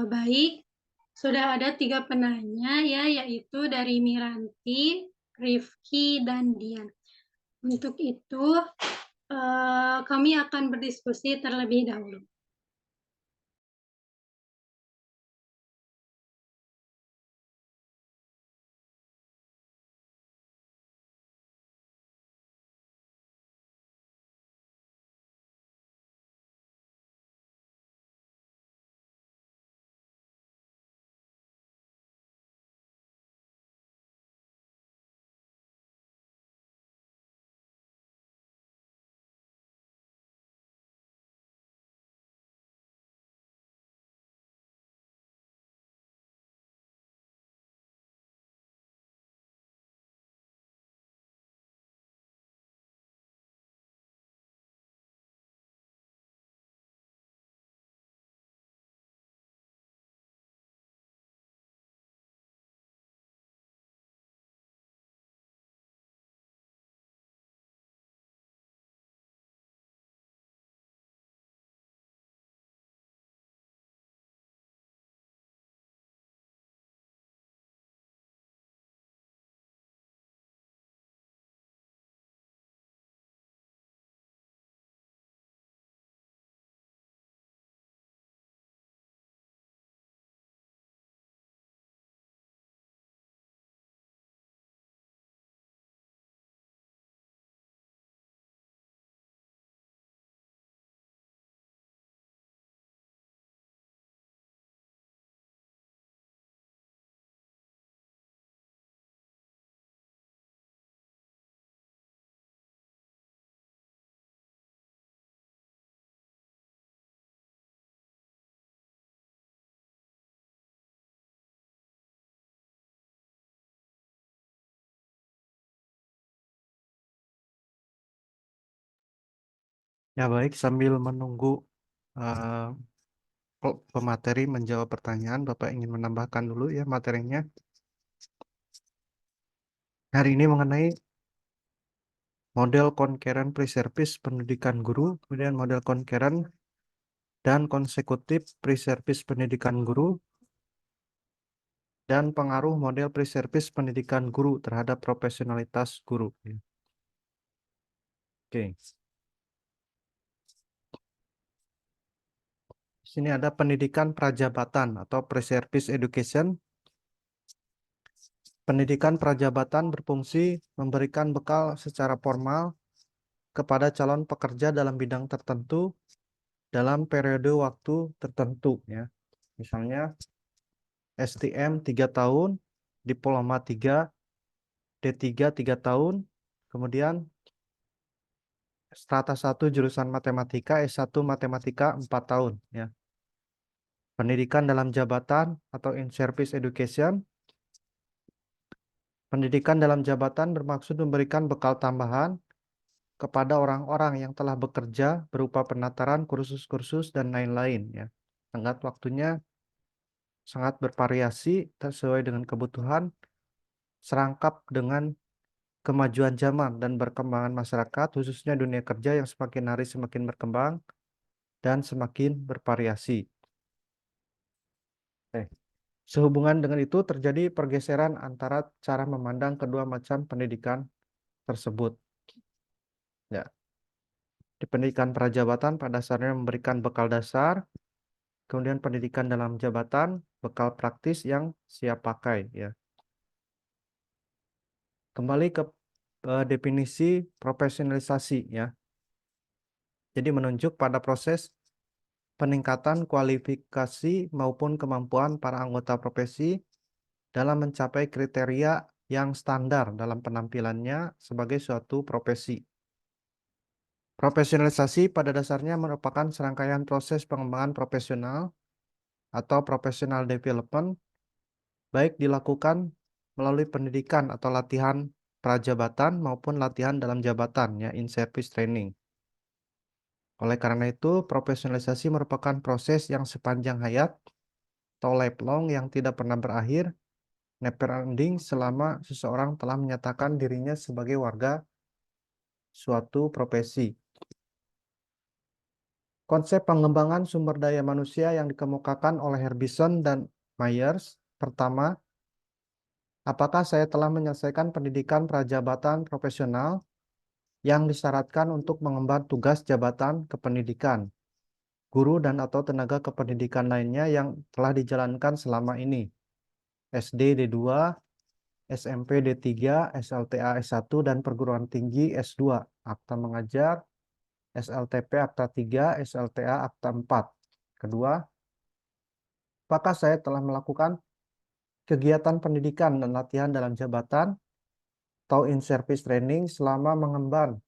Baik, sudah ada 3 penanya ya, yaitu dari Miranti, Rifki, dan Dian. Untuk itu, kami akan berdiskusi terlebih dahulu. Ya baik, sambil menunggu eh, pemateri menjawab pertanyaan, Bapak ingin menambahkan dulu ya materinya. Hari ini mengenai model concurrent pre-service pendidikan guru, kemudian model concurrent dan konsekutif pre-service pendidikan guru, dan pengaruh model pre-service pendidikan guru terhadap profesionalitas guru. Oke. Di sini ada pendidikan prajabatan atau pre-service education. Pendidikan prajabatan berfungsi memberikan bekal secara formal kepada calon pekerja dalam bidang tertentu dalam periode waktu tertentu ya. Misalnya STM 3 tahun, diploma 3, D3 3 tahun, kemudian strata 1 jurusan matematika, S1 matematika 4 tahun ya. Pendidikan dalam jabatan atau in service education. Pendidikan dalam jabatan bermaksud memberikan bekal tambahan kepada orang-orang yang telah bekerja berupa penataran, kursus-kursus, dan lain-lain ya. Tenggat waktunya sangat bervariasi sesuai dengan kebutuhan, serangkap dengan kemajuan zaman dan perkembangan masyarakat, khususnya dunia kerja yang semakin hari semakin berkembang dan semakin bervariasi. Sehubungan dengan itu terjadi pergeseran antara cara memandang kedua macam pendidikan tersebut. Ya. Di pendidikan prajabatan pada dasarnya memberikan bekal dasar, kemudian pendidikan dalam jabatan, bekal praktis yang siap pakai ya. Kembali ke definisi profesionalisasi ya. Jadi menunjuk pada proses peningkatan kualifikasi maupun kemampuan para anggota profesi dalam mencapai kriteria yang standar dalam penampilannya sebagai suatu profesi. Profesionalisasi pada dasarnya merupakan serangkaian proses pengembangan profesional atau professional development, baik dilakukan melalui pendidikan atau latihan prajabatan maupun latihan dalam jabatan, ya, in service training. Oleh karena itu, profesionalisasi merupakan proses yang sepanjang hayat atau lifelong yang tidak pernah berakhir, never ending selama seseorang telah menyatakan dirinya sebagai warga suatu profesi. Konsep pengembangan sumber daya manusia yang dikemukakan oleh Harbison dan Myers. Pertama, apakah saya telah menyelesaikan pendidikan prajabatan profesional yang disyaratkan untuk mengemban tugas jabatan kependidikan, guru dan atau tenaga kependidikan lainnya yang telah dijalankan selama ini. SD D2, SMP D3, SLTA S1, dan perguruan tinggi S2, akta mengajar, SLTP akta 3, SLTA akta 4. Kedua, apakah saya telah melakukan kegiatan pendidikan dan latihan dalam jabatan atau in-service training selama mengemban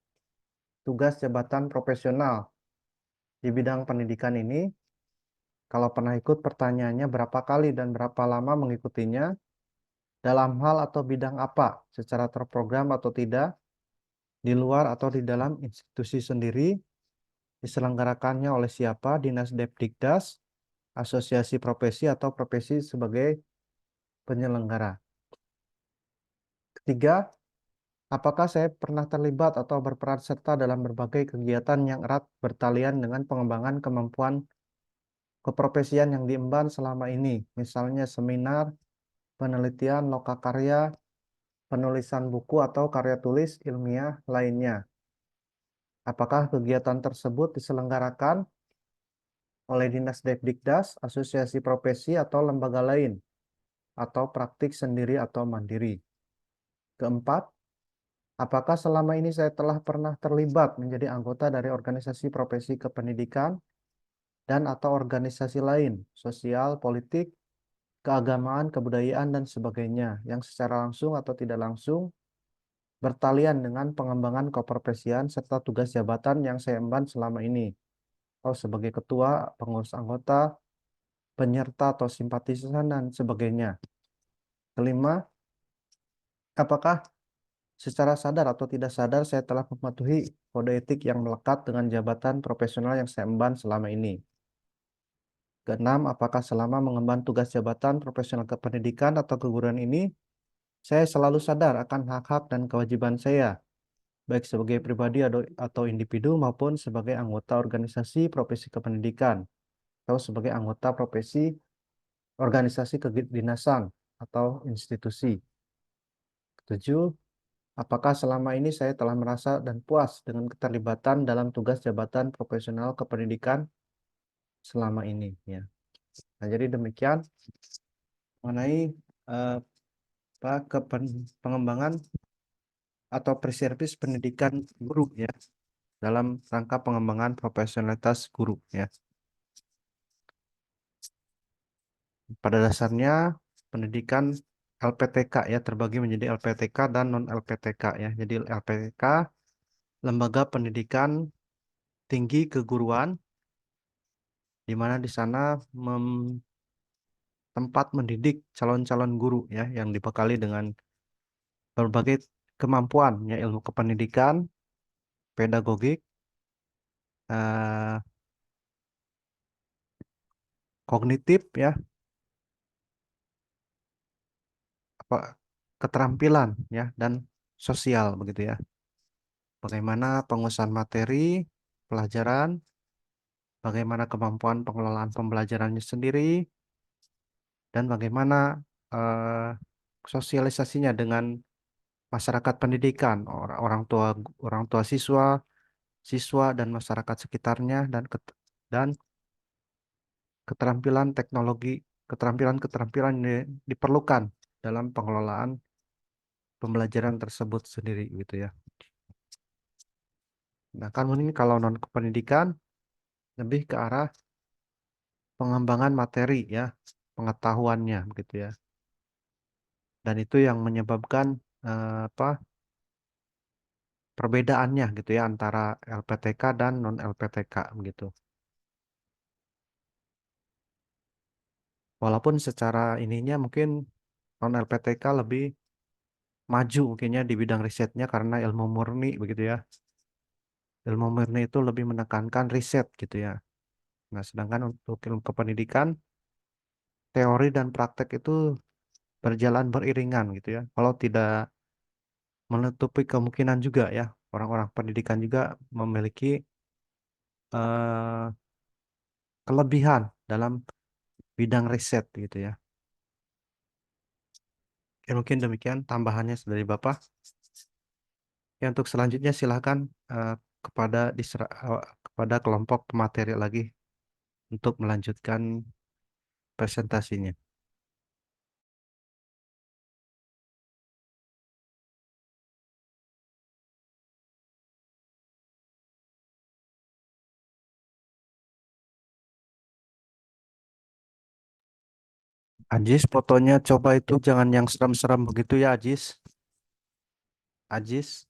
tugas jabatan profesional di bidang pendidikan ini? Kalau pernah ikut, pertanyaannya berapa kali dan berapa lama mengikutinya, dalam hal atau bidang apa, secara terprogram atau tidak, di luar atau di dalam institusi sendiri, diselenggarakannya oleh siapa, Dinas Depdikdas, asosiasi profesi atau profesi sebagai penyelenggara. Ketiga, apakah saya pernah terlibat atau berperan serta dalam berbagai kegiatan yang erat bertalian dengan pengembangan kemampuan keprofesian yang diemban selama ini, misalnya seminar, penelitian, lokakarya, penulisan buku atau karya tulis ilmiah lainnya. Apakah kegiatan tersebut diselenggarakan oleh Dinas Depdikdas, asosiasi profesi atau lembaga lain, atau praktik sendiri atau mandiri? Keempat, apakah selama ini saya telah pernah terlibat menjadi anggota dari organisasi profesi kependidikan dan atau organisasi lain, sosial, politik, keagamaan, kebudayaan, dan sebagainya, yang secara langsung atau tidak langsung bertalian dengan pengembangan keprofesian serta tugas jabatan yang saya emban selama ini, atau sebagai ketua, pengurus anggota, penyerta atau simpatisan, dan sebagainya. Kelima, apakah secara sadar atau tidak sadar saya telah mematuhi kode etik yang melekat dengan jabatan profesional yang saya emban selama ini? Keenam, apakah selama mengemban tugas jabatan profesional kependidikan atau keguruan ini, saya selalu sadar akan hak-hak dan kewajiban saya, baik sebagai pribadi atau individu maupun sebagai anggota organisasi profesi kependidikan atau sebagai anggota profesi organisasi kedinasan atau institusi. Ketujuh, apakah selama ini saya telah merasa dan puas dengan keterlibatan dalam tugas jabatan profesional kependidikan selama ini, ya. Nah, jadi demikian mengenai eh, pengembangan atau pre-service pendidikan guru, ya, dalam rangka pengembangan profesionalitas guru, ya. Pada dasarnya pendidikan LPTK, ya, terbagi menjadi LPTK dan non LPTK, ya. Jadi LPTK, Lembaga Pendidikan Tinggi Keguruan, di mana di sana tempat mendidik calon-calon guru, ya, yang dibekali dengan berbagai kemampuan, ya, ilmu kependidikan, pedagogik, eh, kognitif, ya, apa, keterampilan, ya, dan sosial, begitu, ya. Bagaimana penguasaan materi pelajaran, bagaimana kemampuan pengelolaan pembelajarannya sendiri, dan bagaimana eh, sosialisasinya dengan masyarakat pendidikan, orang tua siswa, siswa dan masyarakat sekitarnya, dan keterampilan teknologi, keterampilan-keterampilan yang diperlukan dalam pengelolaan pembelajaran tersebut sendiri, gitu, ya. Nah, kan ini kalau non kependidikan lebih ke arah pengembangan materi, ya, pengetahuannya, begitu, ya. Dan itu yang menyebabkan apa, perbedaannya, gitu, ya, antara LPTK dan non LPTK, begitu. Walaupun secara ininya mungkin non LPTK lebih maju mungkinnya di bidang risetnya karena ilmu murni, begitu, ya. Ilmu murni itu lebih menekankan riset, gitu, ya. Nah, sedangkan untuk ilmu kependidikan, teori dan praktek itu berjalan beriringan, gitu, ya. Kalau tidak menutupi kemungkinan juga, ya, orang-orang pendidikan juga memiliki kelebihan dalam bidang riset gitu ya. Ya mungkin demikian tambahannya dari Bapak. Ya untuk selanjutnya silahkan kepada kelompok pemateri lagi untuk melanjutkan presentasinya. Ajis, fotonya coba itu jangan yang serem-serem begitu ya, Ajis. Ajis,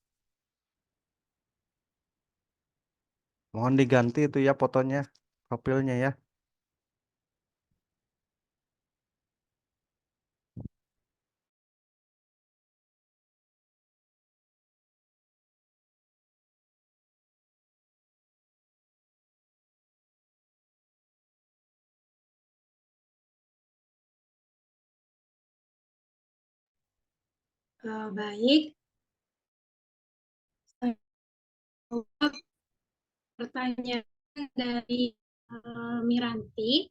mohon diganti itu ya fotonya, profilnya ya. Baik, pertanyaan dari Miranti,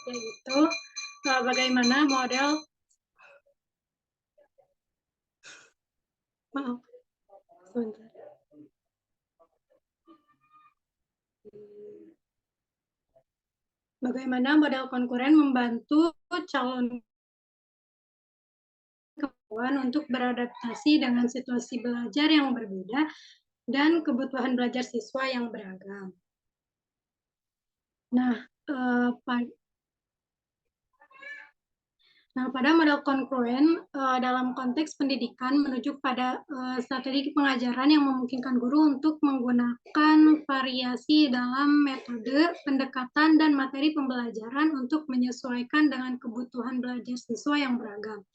yaitu bagaimana model, maaf, sebentar. Bagaimana model konkuren membantu calon kemampuan untuk beradaptasi dengan situasi belajar yang berbeda dan kebutuhan belajar siswa yang beragam. Nah, pada model kongruen dalam konteks pendidikan menuju pada strategi pengajaran yang memungkinkan guru untuk menggunakan variasi dalam metode, pendekatan, dan materi pembelajaran untuk menyesuaikan dengan kebutuhan belajar siswa yang beragam.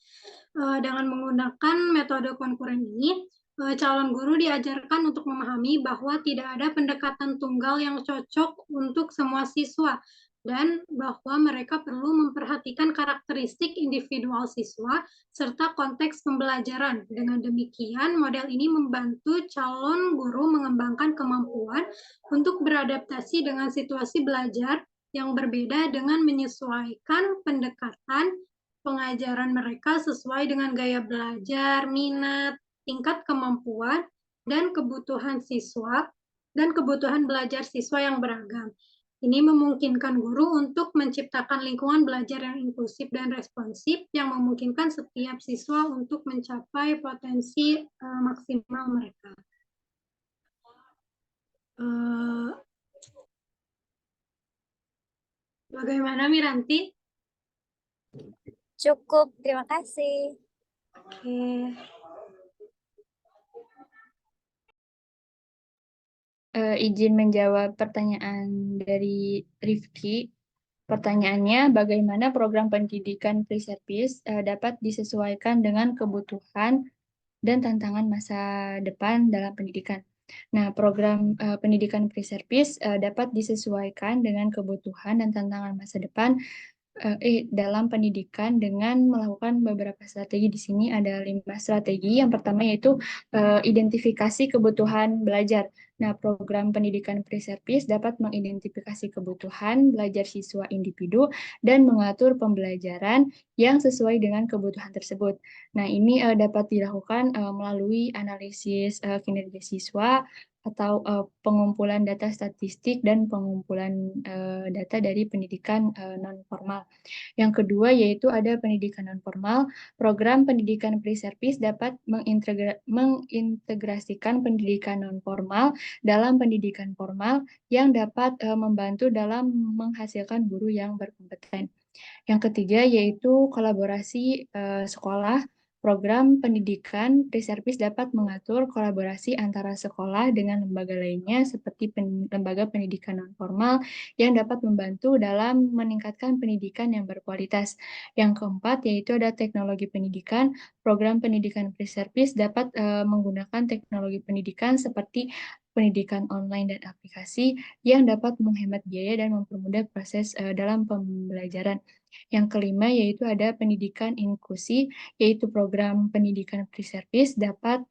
Dengan menggunakan metode konkuren ini, calon guru diajarkan untuk memahami bahwa tidak ada pendekatan tunggal yang cocok untuk semua siswa, dan bahwa mereka perlu memperhatikan karakteristik individual siswa serta konteks pembelajaran. Dengan demikian, model ini membantu calon guru mengembangkan kemampuan untuk beradaptasi dengan situasi belajar yang berbeda dengan menyesuaikan pendekatan pengajaran mereka sesuai dengan gaya belajar, minat, tingkat kemampuan, dan kebutuhan siswa, dan kebutuhan belajar siswa yang beragam. Ini memungkinkan guru untuk menciptakan lingkungan belajar yang inklusif dan responsif yang memungkinkan setiap siswa untuk mencapai potensi maksimal mereka. Bagaimana Miranti? Cukup, terima kasih. Oke. Izin menjawab pertanyaan dari Rifki. Pertanyaannya, bagaimana program pendidikan pre-service dapat disesuaikan dengan kebutuhan dan tantangan masa depan dalam pendidikan? Nah, program pendidikan pre-service dapat disesuaikan dengan kebutuhan dan tantangan masa depan dalam pendidikan dengan melakukan beberapa strategi. Di sini ada 5 strategi. Yang pertama yaitu identifikasi kebutuhan belajar. Nah, program pendidikan pre-service dapat mengidentifikasi kebutuhan belajar siswa individu dan mengatur pembelajaran yang sesuai dengan kebutuhan tersebut. Nah, ini dapat dilakukan melalui analisis kinerja siswa atau pengumpulan data statistik dan pengumpulan data dari pendidikan non-formal. Yang kedua yaitu ada pendidikan non-formal. Program pendidikan pre-service dapat mengintegrasikan pendidikan non-formal dalam pendidikan formal yang dapat membantu dalam menghasilkan guru yang berkompeten. Yang ketiga yaitu kolaborasi sekolah. Program pendidikan pre-service dapat mengatur kolaborasi antara sekolah dengan lembaga lainnya seperti lembaga pendidikan non-formal yang dapat membantu dalam meningkatkan pendidikan yang berkualitas. Yang keempat yaitu ada teknologi pendidikan. Program pendidikan pre-service dapat menggunakan teknologi pendidikan seperti pendidikan online dan aplikasi yang dapat menghemat biaya dan mempermudah proses dalam pembelajaran. Yang kelima yaitu ada pendidikan inklusi, yaitu program pendidikan pre-service dapat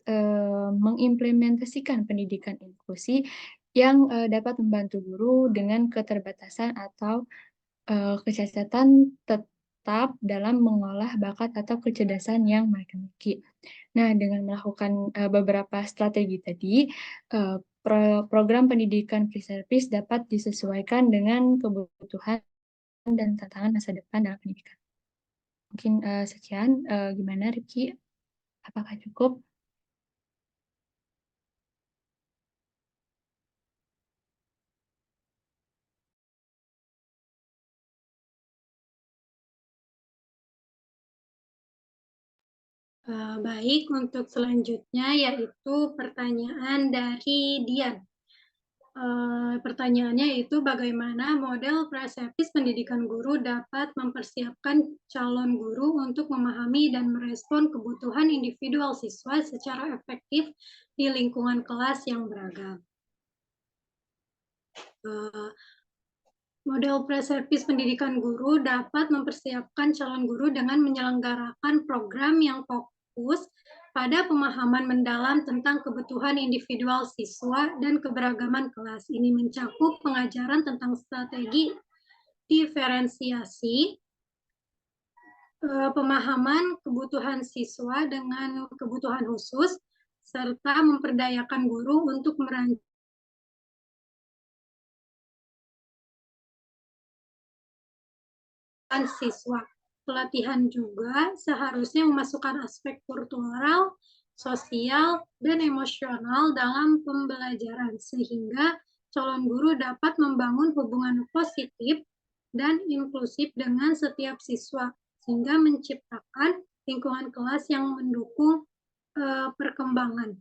mengimplementasikan pendidikan inklusi yang dapat membantu guru dengan keterbatasan atau kecacatan tetap dalam mengolah bakat atau kecerdasan yang mereka miliki. Nah, dengan melakukan beberapa strategi tadi, program pendidikan pre-service dapat disesuaikan dengan kebutuhan dan tantangan masa depan dalam pendidikan. Mungkin sekian. Gimana, Rifki? Apakah cukup? Baik, untuk selanjutnya yaitu pertanyaan dari Dian. Pertanyaannya itu bagaimana model preservis pendidikan guru dapat mempersiapkan calon guru untuk memahami dan merespon kebutuhan individual siswa secara efektif di lingkungan kelas yang beragam. Model preservis pendidikan guru dapat mempersiapkan calon guru dengan menyelenggarakan program yang fokus pada pemahaman mendalam tentang kebutuhan individual siswa dan keberagaman kelas. Ini mencakup pengajaran tentang strategi diferensiasi, pemahaman kebutuhan siswa dengan kebutuhan khusus, serta memperdayakan guru untuk merancang siswa. Pelatihan juga seharusnya memasukkan aspek kultural, sosial, dan emosional dalam pembelajaran, sehingga calon guru dapat membangun hubungan positif dan inklusif dengan setiap siswa, sehingga menciptakan lingkungan kelas yang mendukung perkembangan.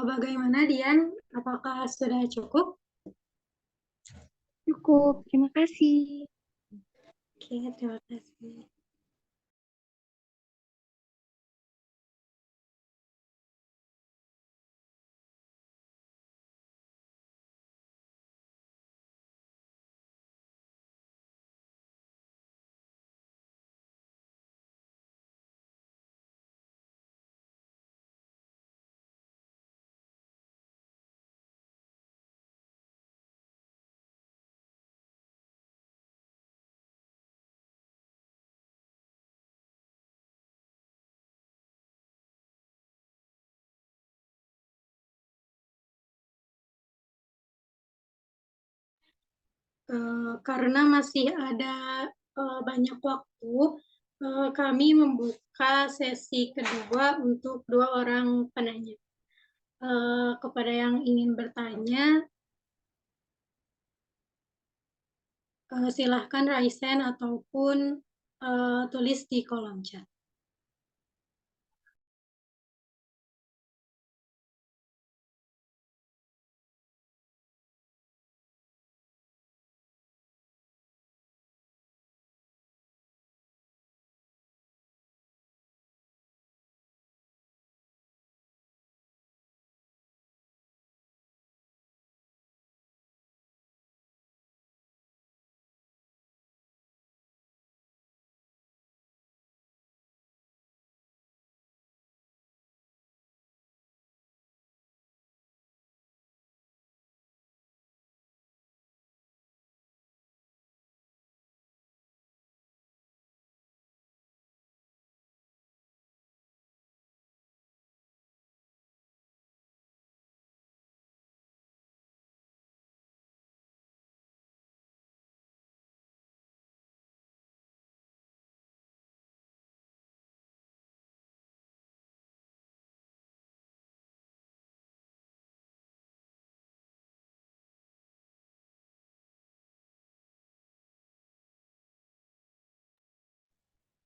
Bagaimana, Dian? Apakah sudah cukup? Cukup. Terima kasih. Oke, terima kasih. Karena masih ada banyak waktu, kami membuka sesi kedua untuk 2 orang penanya. Kepada yang ingin bertanya, silahkan raise hand ataupun tulis di kolom chat.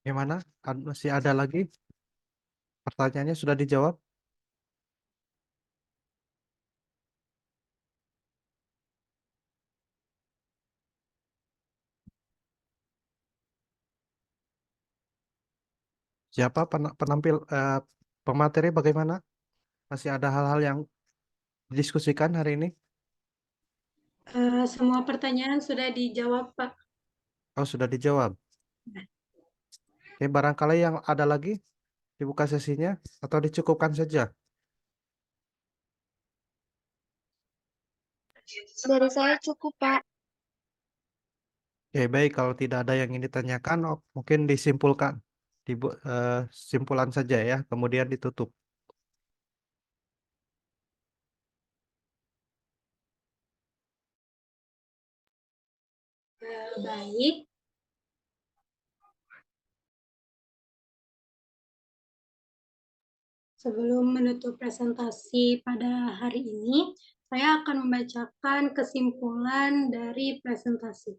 Gimana? Masih ada lagi? Pertanyaannya sudah dijawab? Siapa penampil pemateri bagaimana? Masih ada hal-hal yang didiskusikan hari ini? Semua pertanyaan sudah dijawab, Pak. Oh, sudah dijawab. Oke, barangkali yang ada lagi dibuka sesinya atau dicukupkan saja. Dari saya cukup, Pak. Oke, baik. Kalau tidak ada yang ingin ditanyakan, mungkin disimpulkan. Simpulan saja ya, kemudian ditutup. Baik. Sebelum menutup presentasi pada hari ini, saya akan membacakan kesimpulan dari presentasi.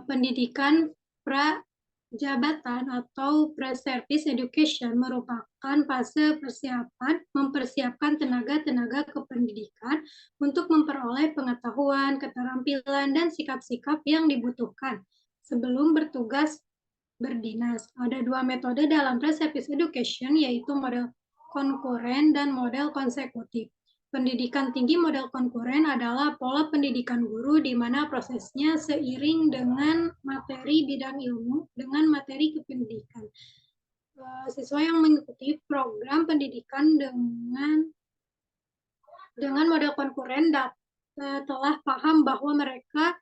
Pendidikan pra-jabatan atau pre-service education merupakan fase mempersiapkan tenaga-tenaga kependidikan untuk memperoleh pengetahuan, keterampilan, dan sikap-sikap yang dibutuhkan sebelum bertugas berdinas. Ada dua metode dalam pre-service education, yaitu model konkuren dan model konsekutif. Pendidikan tinggi model konkuren adalah pola pendidikan guru di mana prosesnya seiring dengan materi bidang ilmu dengan materi kependidikan. Siswa yang mengikuti program pendidikan dengan model konkuren telah paham bahwa mereka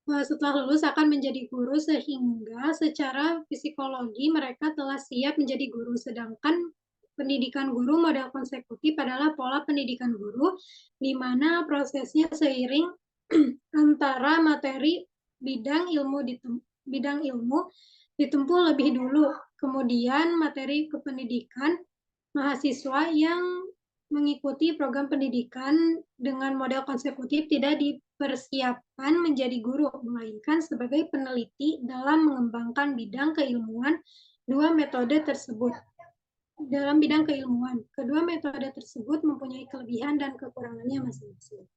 setelah lulus akan menjadi guru sehingga secara psikologi mereka telah siap menjadi guru. Sedangkan pendidikan guru model konsekutif adalah pola pendidikan guru di mana prosesnya seiring antara materi bidang ilmu ditempuh lebih dulu, kemudian materi kependidikan mahasiswa yang mengikuti program pendidikan dengan model konsekutif tidak dipersiapkan menjadi guru, melainkan sebagai peneliti dalam mengembangkan bidang keilmuan dua metode tersebut. Dalam bidang keilmuan, kedua metode tersebut mempunyai kelebihan dan kekurangannya masing-masing.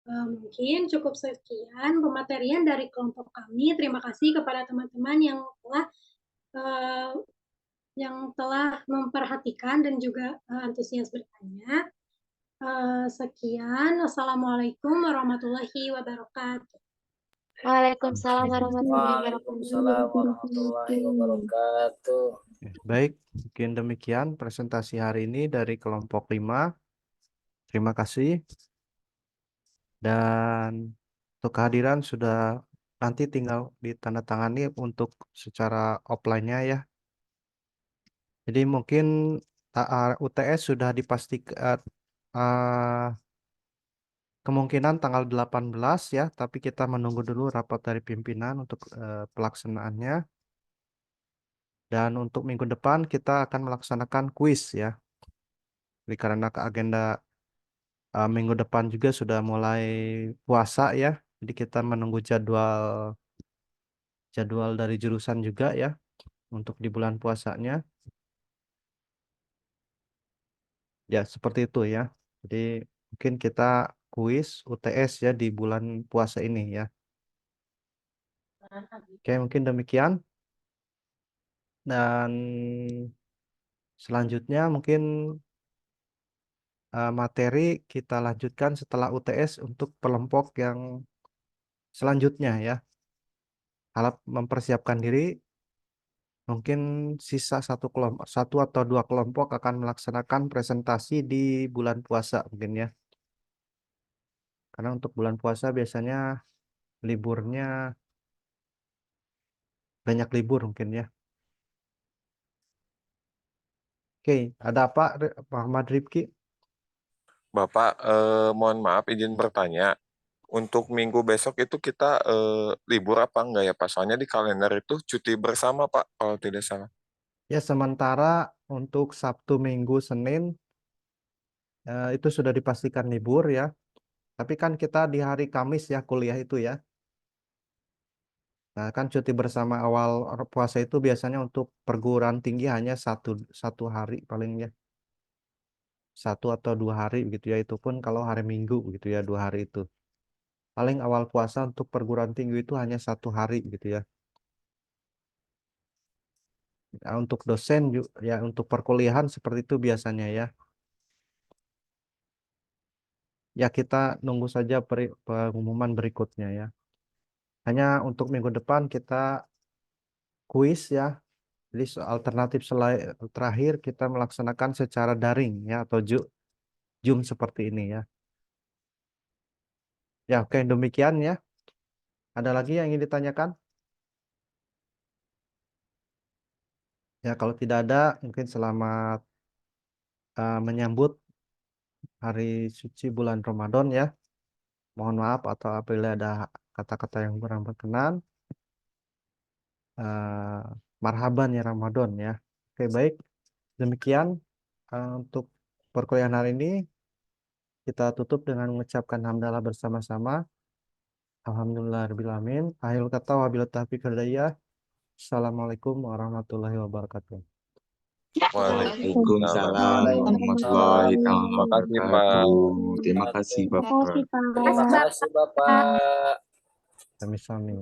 Mungkin cukup sekian pematerian dari kelompok kami. Terima kasih kepada teman-teman yang telah memperhatikan dan juga antusias bertanya. Sekian. Assalamualaikum warahmatullahi wabarakatuh. Waalaikumsalam warahmatullahi Waalaikumsalam warahmatullahi wabarakatuh. Baik, mungkin demikian presentasi hari ini dari kelompok 5. Terima kasih. Dan untuk kehadiran sudah nanti tinggal ditandatangani untuk secara offline-nya ya. Jadi mungkin UTS sudah dipastikan kemungkinan tanggal 18 ya, tapi kita menunggu dulu rapat dari pimpinan untuk pelaksanaannya. Dan untuk minggu depan kita akan melaksanakan kuis ya. Jadi karena ke agenda minggu depan juga sudah mulai puasa ya. Jadi kita menunggu jadwal dari jurusan juga ya untuk di bulan puasanya. Ya, seperti itu ya. Jadi mungkin kita kuis UTS ya di bulan puasa ini ya. Oke, mungkin demikian. Dan selanjutnya mungkin materi kita lanjutkan setelah UTS untuk kelompok yang selanjutnya ya. Harap mempersiapkan diri. Mungkin sisa satu atau dua kelompok akan melaksanakan presentasi di bulan puasa mungkin ya. Karena untuk bulan puasa biasanya liburnya banyak libur mungkin ya. Oke, ada apa Muhammad Rifki? Bapak, mohon maaf izin bertanya. Untuk minggu besok itu kita libur apa enggak ya Pak? Soalnya di kalender itu cuti bersama Pak, kalau tidak salah. Ya, sementara untuk Sabtu, Minggu, Senin itu sudah dipastikan libur ya. Tapi kan kita di hari Kamis ya kuliah itu ya. Nah, kan cuti bersama awal puasa itu biasanya untuk perguruan tinggi hanya satu hari paling ya. 1 atau 2 hari begitu ya. Itu pun kalau hari Minggu gitu ya, 2 hari itu. Paling awal puasa untuk perguruan tinggi itu hanya 1 hari gitu ya. Nah, untuk dosen ya untuk perkuliahan seperti itu biasanya ya. Ya kita nunggu saja pengumuman berikutnya ya. Hanya untuk minggu depan kita kuis ya. Jadi alternatif terakhir kita melaksanakan secara daring ya atau Zoom seperti ini ya. Ya oke demikian ya. Ada lagi yang ingin ditanyakan? Ya kalau tidak ada mungkin selamat menyambut hari suci bulan Ramadan ya. Mohon maaf atau apabila ada kata-kata yang kurang berkenan. Marhaban ya Ramadan ya. Oke baik. Demikian untuk perkuliahan hari ini kita tutup dengan mengucapkan hamdalah bersama-sama. Alhamdulillahirabbil alamin. Akhirul kata wabillahi taufiq hidayah. Assalamualaikum warahmatullahi wabarakatuh. Waalaikumsalam. Waalaikumsalam. Terima kasih Pak. Terima kasih Bapak. Terima kasih Bapak. Kami sami.